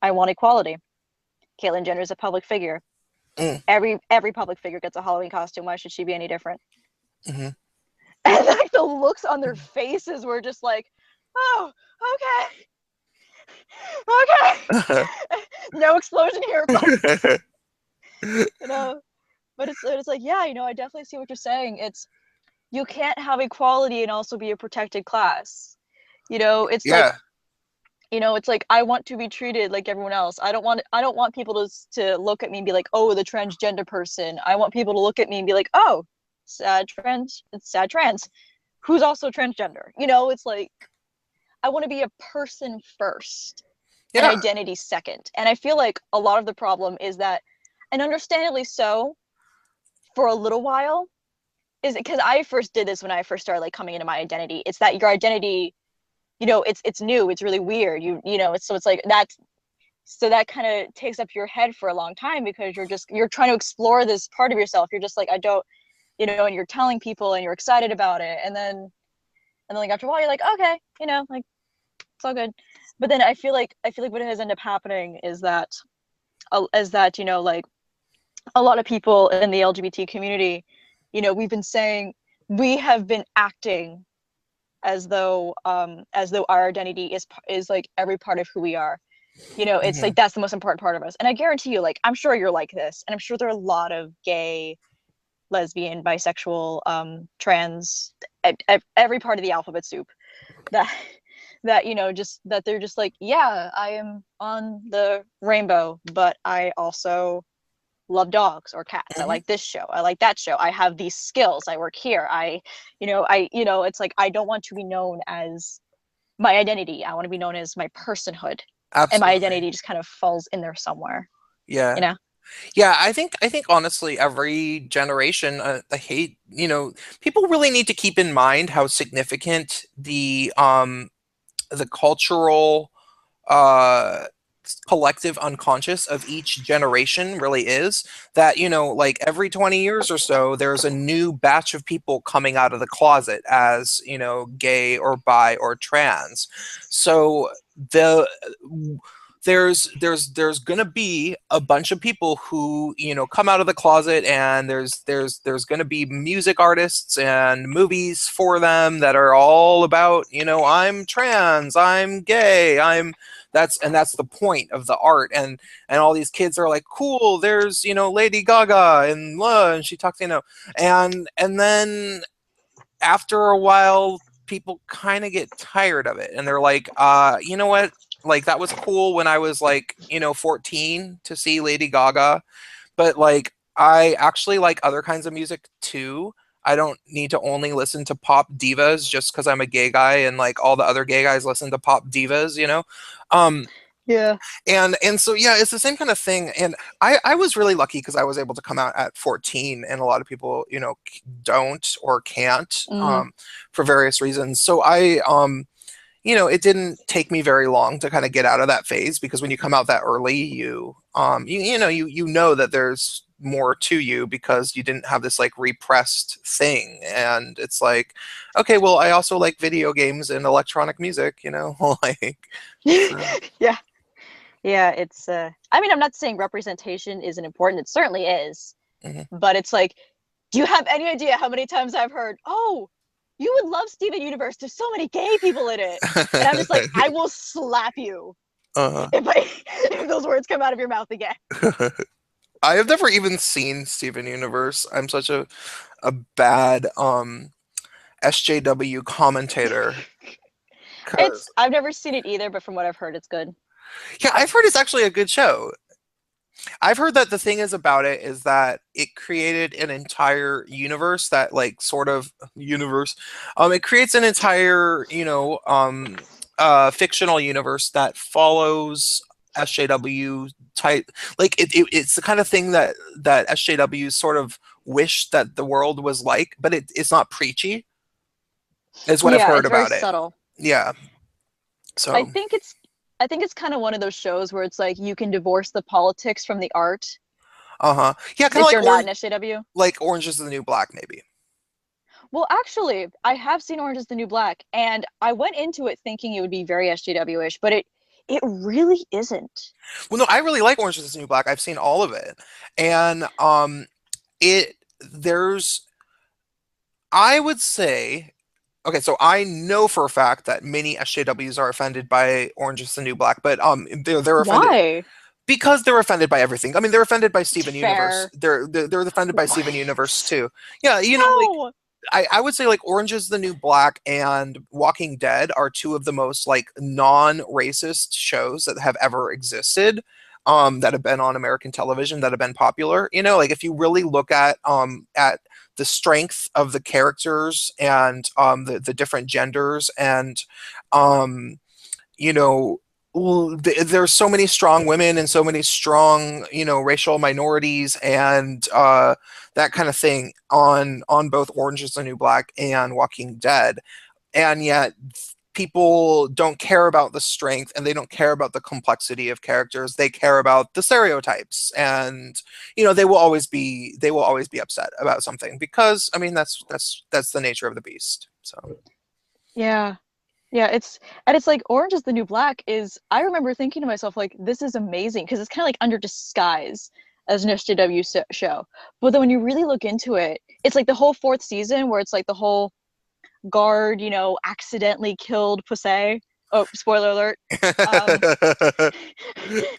Speaker 2: I want equality. Caitlyn Jenner is a public figure.
Speaker 1: Mm,
Speaker 2: Every public figure gets a Halloween costume. Why should she be any different?
Speaker 1: mhm.
Speaker 2: And like the looks on their faces were just like, oh, okay, no explosion here, but you know, but it's like, yeah, you know, I definitely see what you're saying. It's you can't have equality and also be a protected class. You know, it's like,
Speaker 1: Yeah.
Speaker 2: you know, it's like I want to be treated like everyone else. I don't want people to look at me and be like, oh, the transgender person. I want people to look at me and be like, oh, sad trans, who's also transgender. You know, it's like I want to be a person first and
Speaker 1: Yeah.
Speaker 2: identity second. And I feel like a lot of the problem is that, and understandably so, for a little while, is because I first did this when I first started like coming into my identity. It's that your identity, you know, it's new, it's really weird. You know, it's like that's so that kind of takes up your head for a long time because you're trying to explore this part of yourself. You're just like, I don't, you know, and you're telling people and you're excited about it. And then like after a while you're like, okay, you know, like it's all good. But then I feel like what has ended up happening is that, you know, like a lot of people in the LGBT community, you know, we have been acting as though our identity is like every part of who we are. You know, it's
Speaker 1: Mhm.
Speaker 2: like that's the most important part of us. And I guarantee you, like, I'm sure you're like this, and I'm sure there are a lot of gay, lesbian, bisexual, trans, every part of the alphabet soup that that you know just that they're just like, yeah, I am on the rainbow, but I also love dogs or cats. I
Speaker 1: Mhm.
Speaker 2: like this show. I like that show. I have these skills. I work here. You know, it's like I don't want to be known as my identity. I want to be known as my personhood. And my
Speaker 1: Absolutely.
Speaker 2: identity just kind of falls in there somewhere, you
Speaker 1: Yeah.
Speaker 2: know?
Speaker 1: Yeah, I think honestly every generation I hate, people really need to keep in mind how significant the cultural uh collective unconscious of each generation really is, that like every 20 years or so there's a new batch of people coming out of the closet as gay or bi or trans. So the there's gonna be a bunch of people who come out of the closet, and there's gonna be music artists and movies for them that are all about I'm trans, I'm gay, that's the point of the art. And all these kids are like, cool, there's Lady Gaga and she talks, and then after a while people kind of get tired of it, and they're like, you know what, like that was cool when I was like 14 to see Lady Gaga, but like I actually like other kinds of music too. I don't need to only listen to pop divas just because I'm a gay guy and like all the other gay guys listen to pop divas. um
Speaker 2: Yeah.
Speaker 1: and so yeah, it's the same kind of thing. And I was really lucky because I was able to come out at 14, and a lot of people don't or can't,
Speaker 2: Mm.
Speaker 1: for various reasons. So it didn't take me very long to kind of get out of that phase, because when you come out that early, you know that there's more to you because you didn't have this like repressed thing. And it's like, okay, well, I also like video games and electronic music, like, so.
Speaker 2: Yeah. Yeah, it's I mean, I'm not saying representation isn't important. It certainly is.
Speaker 1: Mhm.
Speaker 2: But it's like, do you have any idea how many times I've heard, "Oh, you would love Steven Universe. There's so many gay people in it." And I'm just like, I will slap you
Speaker 1: uh,
Speaker 2: if I if those words come out of your mouth again.
Speaker 1: I have never even seen Steven Universe. I'm such a bad SJW commentator.
Speaker 2: It's
Speaker 1: Cause
Speaker 2: I've never seen it either, but from what I've heard, it's good.
Speaker 1: yeah, I've heard it's actually a good show. I've heard that the thing is about it is that it created an entire universe, that like sort of universe. It creates an entire, fictional universe that follows SJW type. Like it's the kind of thing that SJW sort of wish that the world was like, but it's not preachy, is what I've
Speaker 2: Yeah,
Speaker 1: heard
Speaker 2: it's very
Speaker 1: about it.
Speaker 2: subtle.
Speaker 1: Yeah.
Speaker 2: I
Speaker 1: So,
Speaker 2: think it's I think it's kind of one of those shows where it's like you can divorce the politics from the art.
Speaker 1: Yeah, kind of
Speaker 2: if
Speaker 1: like
Speaker 2: you're not an SJW.
Speaker 1: Orange is the New Black, maybe.
Speaker 2: Well, actually, I have seen Orange is the New Black, and I went into it thinking it would be very SJW-ish, but it really isn't.
Speaker 1: Well, no, I really like Orange is the New Black. I've seen all of it, and it there's I would say. Okay, so I know for a fact that many SJWs are offended by Orange is the New Black, but they're offended
Speaker 2: Why?
Speaker 1: because they're offended by everything. I mean, they're offended by Steven Universe.
Speaker 2: Fair.
Speaker 1: They're offended by Steven Universe too. Yeah, like
Speaker 2: No.
Speaker 1: I would say like Orange is the New Black and Walking Dead are two of the most like non-racist shows that have ever existed. That have been on American television that have been popular. Like if you really look at the strength of the characters and the different genders and um you know there's so many strong women and so many strong racial minorities and that kind of thing on both Orange is the New Black and Walking Dead, and yet people don't care about the strength and they don't care about the complexity of characters. They care about the stereotypes, and they will always be upset about something because I mean that's the nature of the beast. So
Speaker 2: Yeah. Yeah, it's like Orange is the New Black is I remember thinking to myself like this is amazing because it's kind of like under disguise as an SJW show. But then when you really look into it, it's like the whole fourth season where it's like the whole guard, accidentally killed Pussy. Oh, spoiler alert. Um,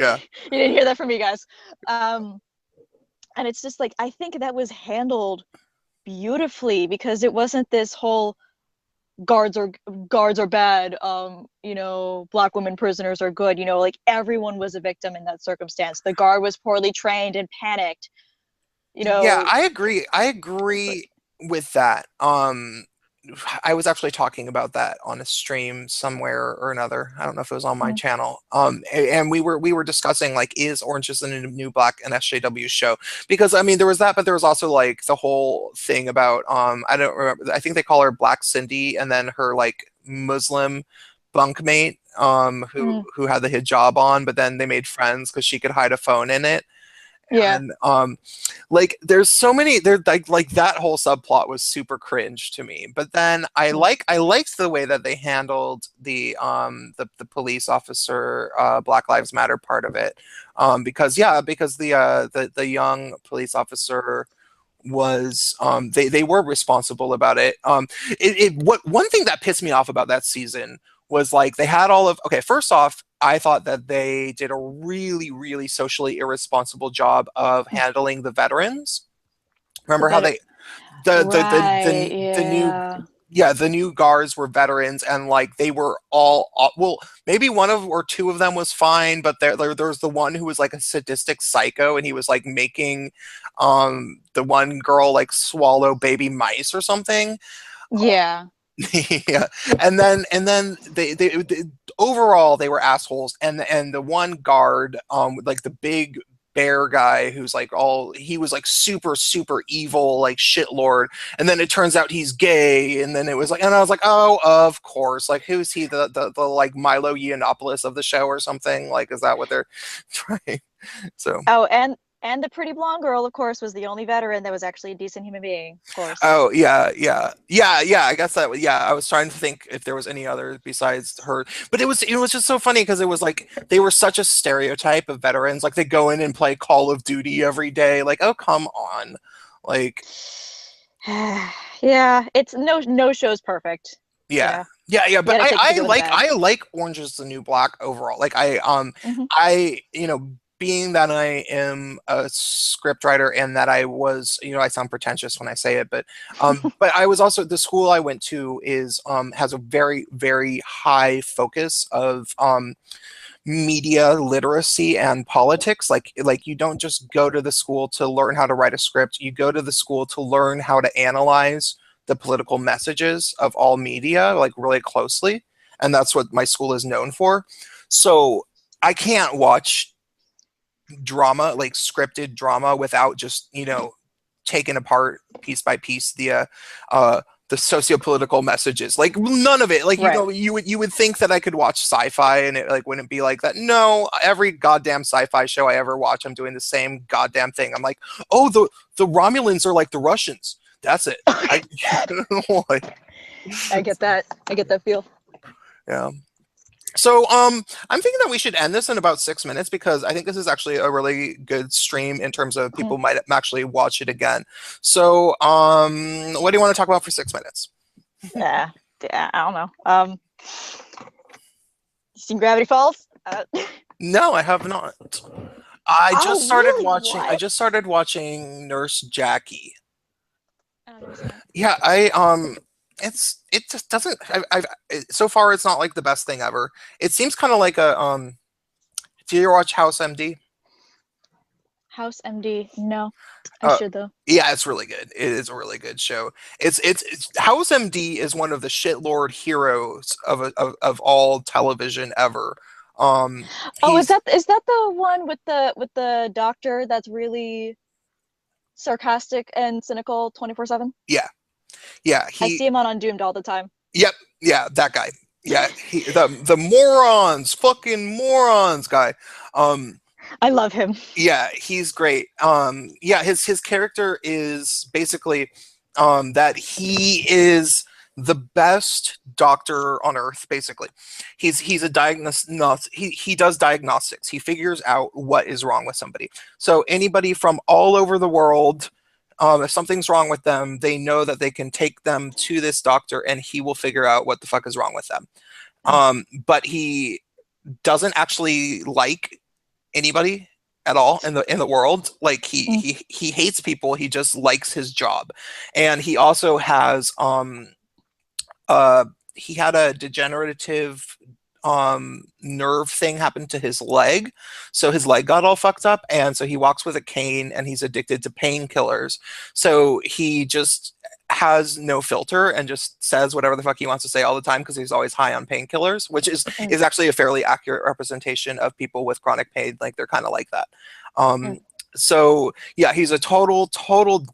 Speaker 1: yeah.
Speaker 2: you didn't hear that from me, guys. Um, and it's just like I think that was handled beautifully because it wasn't this whole guards are guards are bad, black women prisoners are good, like everyone was a victim in that circumstance. The guard was poorly trained and panicked, you
Speaker 1: Yeah,
Speaker 2: know.
Speaker 1: I agree. I
Speaker 2: It's like,
Speaker 1: agree with that. I was actually talking about that on a stream somewhere or another. I don't know if it was on my
Speaker 2: mm,
Speaker 1: channel. And we were discussing like, is Orange is the New Black an SJW show? Because I mean, there was that, but there was also like the whole thing about I don't remember. I think they call her Black Cindy, and then her like Muslim bunkmate who
Speaker 2: mm,
Speaker 1: who had the hijab on, but then they made friends because she could hide a phone in it.
Speaker 2: yeah.
Speaker 1: And like there's so many there like that whole subplot was super cringe to me, but then I liked the way that they handled the police officer Black Lives Matter part of it, because the young police officer was they were responsible about it. What one thing that pissed me off about that season was like they had all of okay, first off, I thought that they did a really, really socially irresponsible job of handling the veterans.
Speaker 2: The
Speaker 1: Remember how
Speaker 2: better,
Speaker 1: they
Speaker 2: right,
Speaker 1: the new
Speaker 2: yeah.
Speaker 1: yeah, the new guards were veterans, and like they were all well, maybe one of or two of them was fine, but there was the one who was like a sadistic psycho, and he was like making the one girl like swallow baby mice or something.
Speaker 2: Yeah.
Speaker 1: Yeah, and then they overall they were assholes, and the one guard like the big bear guy who's like all he was like super super evil like shit lord, and then it turns out he's gay, and then it was like, and I was like, oh, of course, like who's he, the like Milo Yiannopoulos of the show or something, like is that what they're trying? So
Speaker 2: Oh, and the pretty blonde girl, of course, was the only veteran that was actually a decent human being, of course.
Speaker 1: oh yeah. I guess that yeah. I was trying to think if there was any other besides her, but it was just so funny because it was like they were such a stereotype of veterans. Like they go in and play Call of Duty every day. Like oh come on, like
Speaker 2: Yeah, it's no show's perfect. You
Speaker 1: yeah
Speaker 2: know,
Speaker 1: yeah.
Speaker 2: you
Speaker 1: But
Speaker 2: got to
Speaker 1: I
Speaker 2: take the
Speaker 1: I
Speaker 2: good with the
Speaker 1: like
Speaker 2: bad.
Speaker 1: I like Orange is the New Black overall. Like
Speaker 2: Hmm.
Speaker 1: I being that I am a script writer and that I was, I sound pretentious when I say it, but I was also the school I went to is has a very very high focus of media literacy and politics. Like you don't just go to the school to learn how to write a script. You go to the school to learn how to analyze the political messages of all media like really closely, and that's what my school is known for. So I can't watch drama, like scripted drama, without just taking apart piece by piece the the socio-political messages. Like none of it. Like
Speaker 2: Right.
Speaker 1: you would think that I could watch sci-fi and it like wouldn't be like that. No, every goddamn sci-fi show I ever watch, I'm doing the same goddamn thing. I'm like, oh, the Romulans are like the Russians. That's it. I like,
Speaker 2: I get that. I get that feel.
Speaker 1: yeah. So I'm thinking that we should end this in about 6 minutes because I think this is actually a really good stream in terms of people might actually watch it again. So what do you want to talk about for 6 minutes?
Speaker 2: Yeah, I don't know. You seen Gravity Falls?
Speaker 1: No, I have not. I just started
Speaker 2: really?
Speaker 1: watching.
Speaker 2: What?
Speaker 1: I just started watching Nurse Jackie.
Speaker 2: I've never seen it.
Speaker 1: Yeah, it just doesn't. So far it's not like the best thing ever. It seems kind of like a Do you ever watch House MD?
Speaker 2: House MD? No, I should though.
Speaker 1: Yeah, it's really good. It is a really good show. It's House MD is one of the shitlord heroes of all television ever.
Speaker 2: Oh, is that the one with the doctor that's really sarcastic and cynical 24/7?
Speaker 1: Yeah, yeah.
Speaker 2: I see him on Undoomed all the time.
Speaker 1: Yep, yeah, that guy. Yeah, the morons, fucking morons guy.
Speaker 2: I love him.
Speaker 1: Yeah, he's great. Yeah, his character is basically that he is the best doctor on earth. Basically, he's a he does diagnostics. He figures out what is wrong with somebody. So anybody from all over the world, if something's wrong with them, they know that they can take them to this doctor, and he will figure out what the fuck is wrong with them. But he doesn't actually like anybody at all in the world. Like he hates people. He just likes his job. And he also has he had a degenerative nerve thing happen to his leg, so his leg got all fucked up, and so he walks with a cane, and he's addicted to painkillers. So he just has no filter and just says whatever the fuck he wants to say all the time because he's always high on painkillers, which is actually a fairly accurate representation of people with chronic pain. Like they're kind of like that. So yeah, he's a total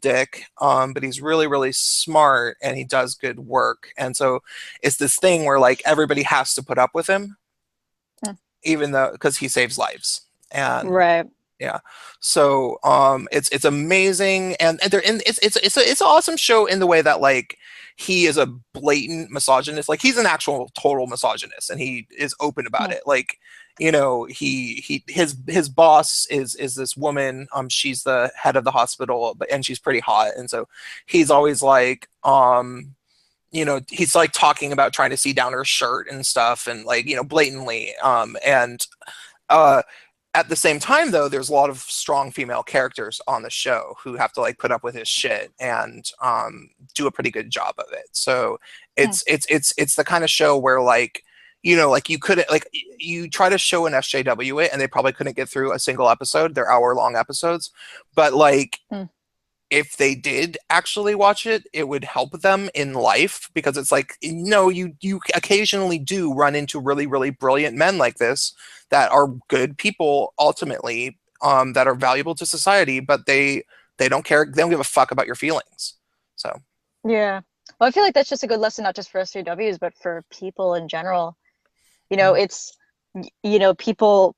Speaker 1: dick, but he's really, really smart and he does good work. And so it's this thing where like everybody has to put up with him, even though because he saves lives. And
Speaker 2: right.
Speaker 1: Yeah, so it's amazing, and it's an awesome show in the way that like he is a blatant misogynist. Like he's an actual total misogynist, and he is open about it. Like his boss is this woman. She's the head of the hospital, and she's pretty hot, and so he's always like he's like talking about trying to see down her shirt and stuff, and like blatantly at the same time, though, there's a lot of strong female characters on the show who have to like put up with his shit and do a pretty good job of it. So it's the kind of show where like like you couldn't like you try to show an SJW it and they probably couldn't get through a single episode. They're hour-long episodes, but like if they did actually watch it, it would help them in life because it's like you occasionally do run into really, really brilliant men like this that are good people ultimately, that are valuable to society, but they don't care. They don't give a fuck about your feelings. So
Speaker 2: yeah, well, I feel like that's just a good lesson, not just for SJWs, but for people in general. It's people,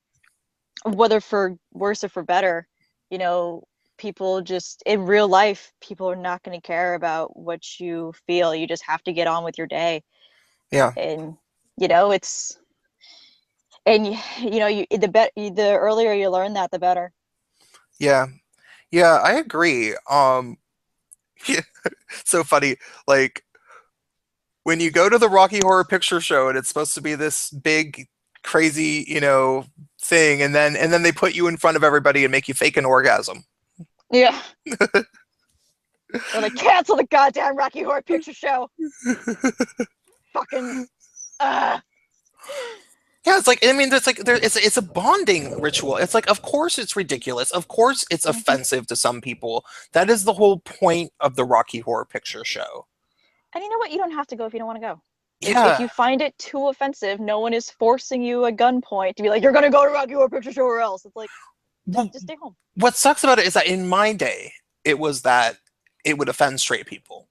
Speaker 2: whether for worse or for better, people just in real life, people are not going to care about what you feel. You just have to get on with your day.
Speaker 1: Yeah.
Speaker 2: And it's the earlier you learn that, the better.
Speaker 1: Yeah, I agree. So funny, like when you go to the Rocky Horror Picture Show and it's supposed to be this big crazy thing, and then they put you in front of everybody and make you fake an orgasm.
Speaker 2: Yeah. Or like cancel the goddamn Rocky Horror Picture Show. Fucking.
Speaker 1: Yeah, it's like it's a bonding ritual. It's like, of course it's ridiculous. Of course it's offensive to some people. That is the whole point of the Rocky Horror Picture Show. And
Speaker 2: you know what? You don't have to go if you don't want to go.
Speaker 1: Yeah.
Speaker 2: If you find it too offensive, no one is forcing you at gunpoint to be like, you're gonna go to Rocky Horror Picture Show or else. It's like, just stay home.
Speaker 1: What sucks about it is that in my day, it was that it would offend straight people.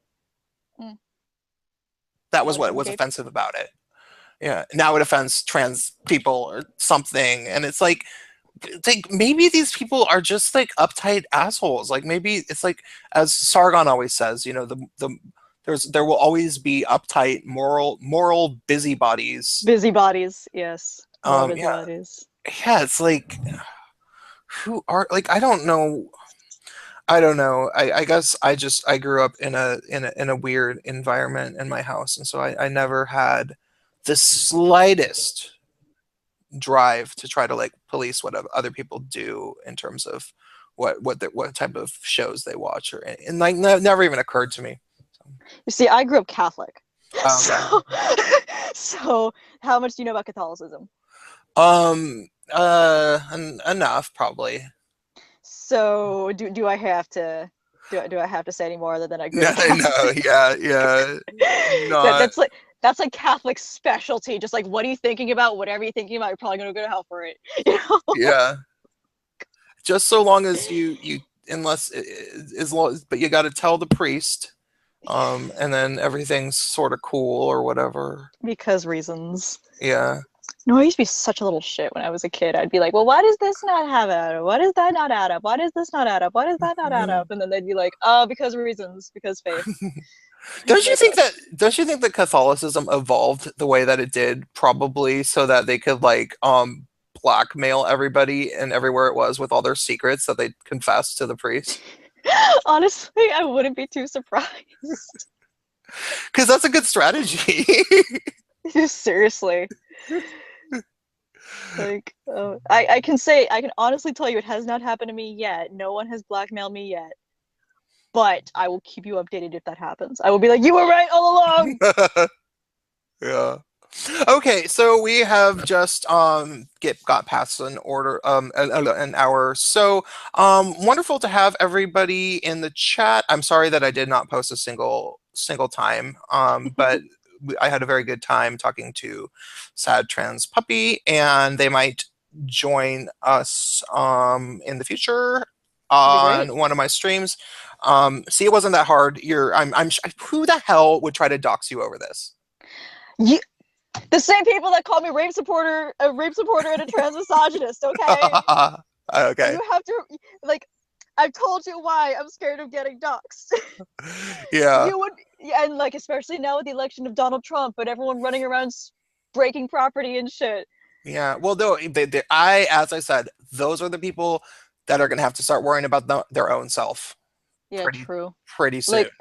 Speaker 1: That was
Speaker 2: Alex
Speaker 1: what
Speaker 2: in the
Speaker 1: was
Speaker 2: Cape.
Speaker 1: offensive about it. Yeah. Now it offends trans people or something. And it's like maybe these people are just like uptight assholes. Like maybe it's like, as Sargon always says, you know, there will always be uptight moral busybodies.
Speaker 2: Busybodies, yes. More
Speaker 1: Yeah,
Speaker 2: busybodies.
Speaker 1: yeah. It's like, who are like, I don't know. I don't know. I guess I grew up in a weird environment in my house, and so I never had the slightest drive to try to like police what other people do in terms of what type of shows they watch, or and like never even occurred to me.
Speaker 2: You see, I grew up Catholic.
Speaker 1: Okay.
Speaker 2: So so how much do you know about Catholicism?
Speaker 1: Enough probably.
Speaker 2: So do I have to do I have to say any more other than I grew
Speaker 1: No,
Speaker 2: up Catholic?
Speaker 1: no, yeah, yeah, not.
Speaker 2: That's like Catholic specialty. Just like, what are you thinking about? Whatever you're thinking about, you're probably gonna go to hell for it. You know?
Speaker 1: Yeah, just so long as unless as long but you got to tell the priest, and then everything's sort of cool or whatever.
Speaker 2: Because reasons.
Speaker 1: Yeah.
Speaker 2: No, I used to be such a little shit when I was a kid. I'd be like, well, why does this not have add up? Why does that not add up? Why does this not add up? Why does that not add up? And then they'd be like, oh, because reasons, because faith. Like,
Speaker 1: Don't you think that Catholicism evolved the way that it did probably so that they could like blackmail everybody and everywhere it was with all their secrets that they confessed to the priest?
Speaker 2: honestly, I wouldn't be too surprised.
Speaker 1: Because that's a good strategy.
Speaker 2: Seriously. Like, I can honestly tell you it has not happened to me yet. No one has blackmailed me yet. But I will keep you updated if that happens. I will be like, you were right all along.
Speaker 1: Yeah. Okay, so we have just got past an hour. So wonderful to have everybody in the chat. I'm sorry that I did not post a single time, but I had a very good time talking to Sad Trans Puppy, and they might join us in the future on one of my streams. See, it wasn't that hard. Who the hell would try to dox you over this?
Speaker 2: You, the same people that call me a rape supporter and a trans misogynist, okay?
Speaker 1: Okay.
Speaker 2: You have to, like, I've told you why I'm scared of getting doxxed.
Speaker 1: Yeah.
Speaker 2: You would, and like, especially now with the election of Donald Trump and everyone running around breaking property and shit.
Speaker 1: Yeah. Well, though, as I said, those are the people that are going to have to start worrying about their own self.
Speaker 2: Yeah, true.
Speaker 1: Pretty soon.
Speaker 2: Like,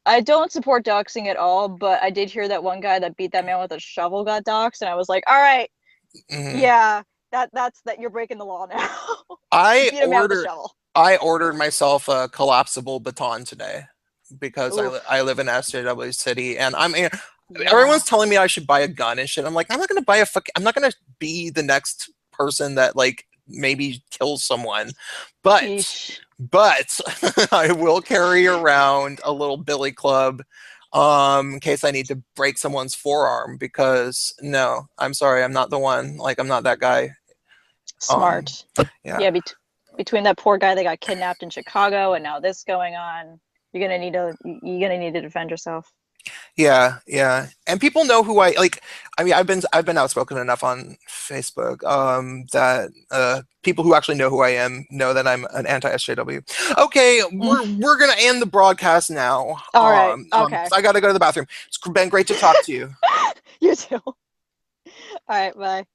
Speaker 2: I don't support doxing at all, but I did hear that one guy that beat that man with a shovel got doxed, and I was like, all right, yeah, that's you're breaking the law now.
Speaker 1: I
Speaker 2: beat a man with a shovel.
Speaker 1: I ordered myself a collapsible baton today because I live in SJW City, and everyone's telling me I should buy a gun and shit. I'm like, I'm not gonna be the next person that like maybe kills someone, but I will carry around a little billy club in case I need to break someone's forearm, because no, I'm sorry, I'm not the one. Like, I'm not that guy.
Speaker 2: Smart. Yeah, between that poor guy that got kidnapped in Chicago and now this going on, you're gonna need to defend yourself.
Speaker 1: Yeah, yeah. And people know who I like. I mean, I've been outspoken enough on Facebook that people who actually know who I am know that I'm an anti-SJW. Okay, we're gonna end the broadcast now.
Speaker 2: All right. Okay.
Speaker 1: I gotta go to the bathroom. It's been great to talk to you.
Speaker 2: You too. All right. Bye.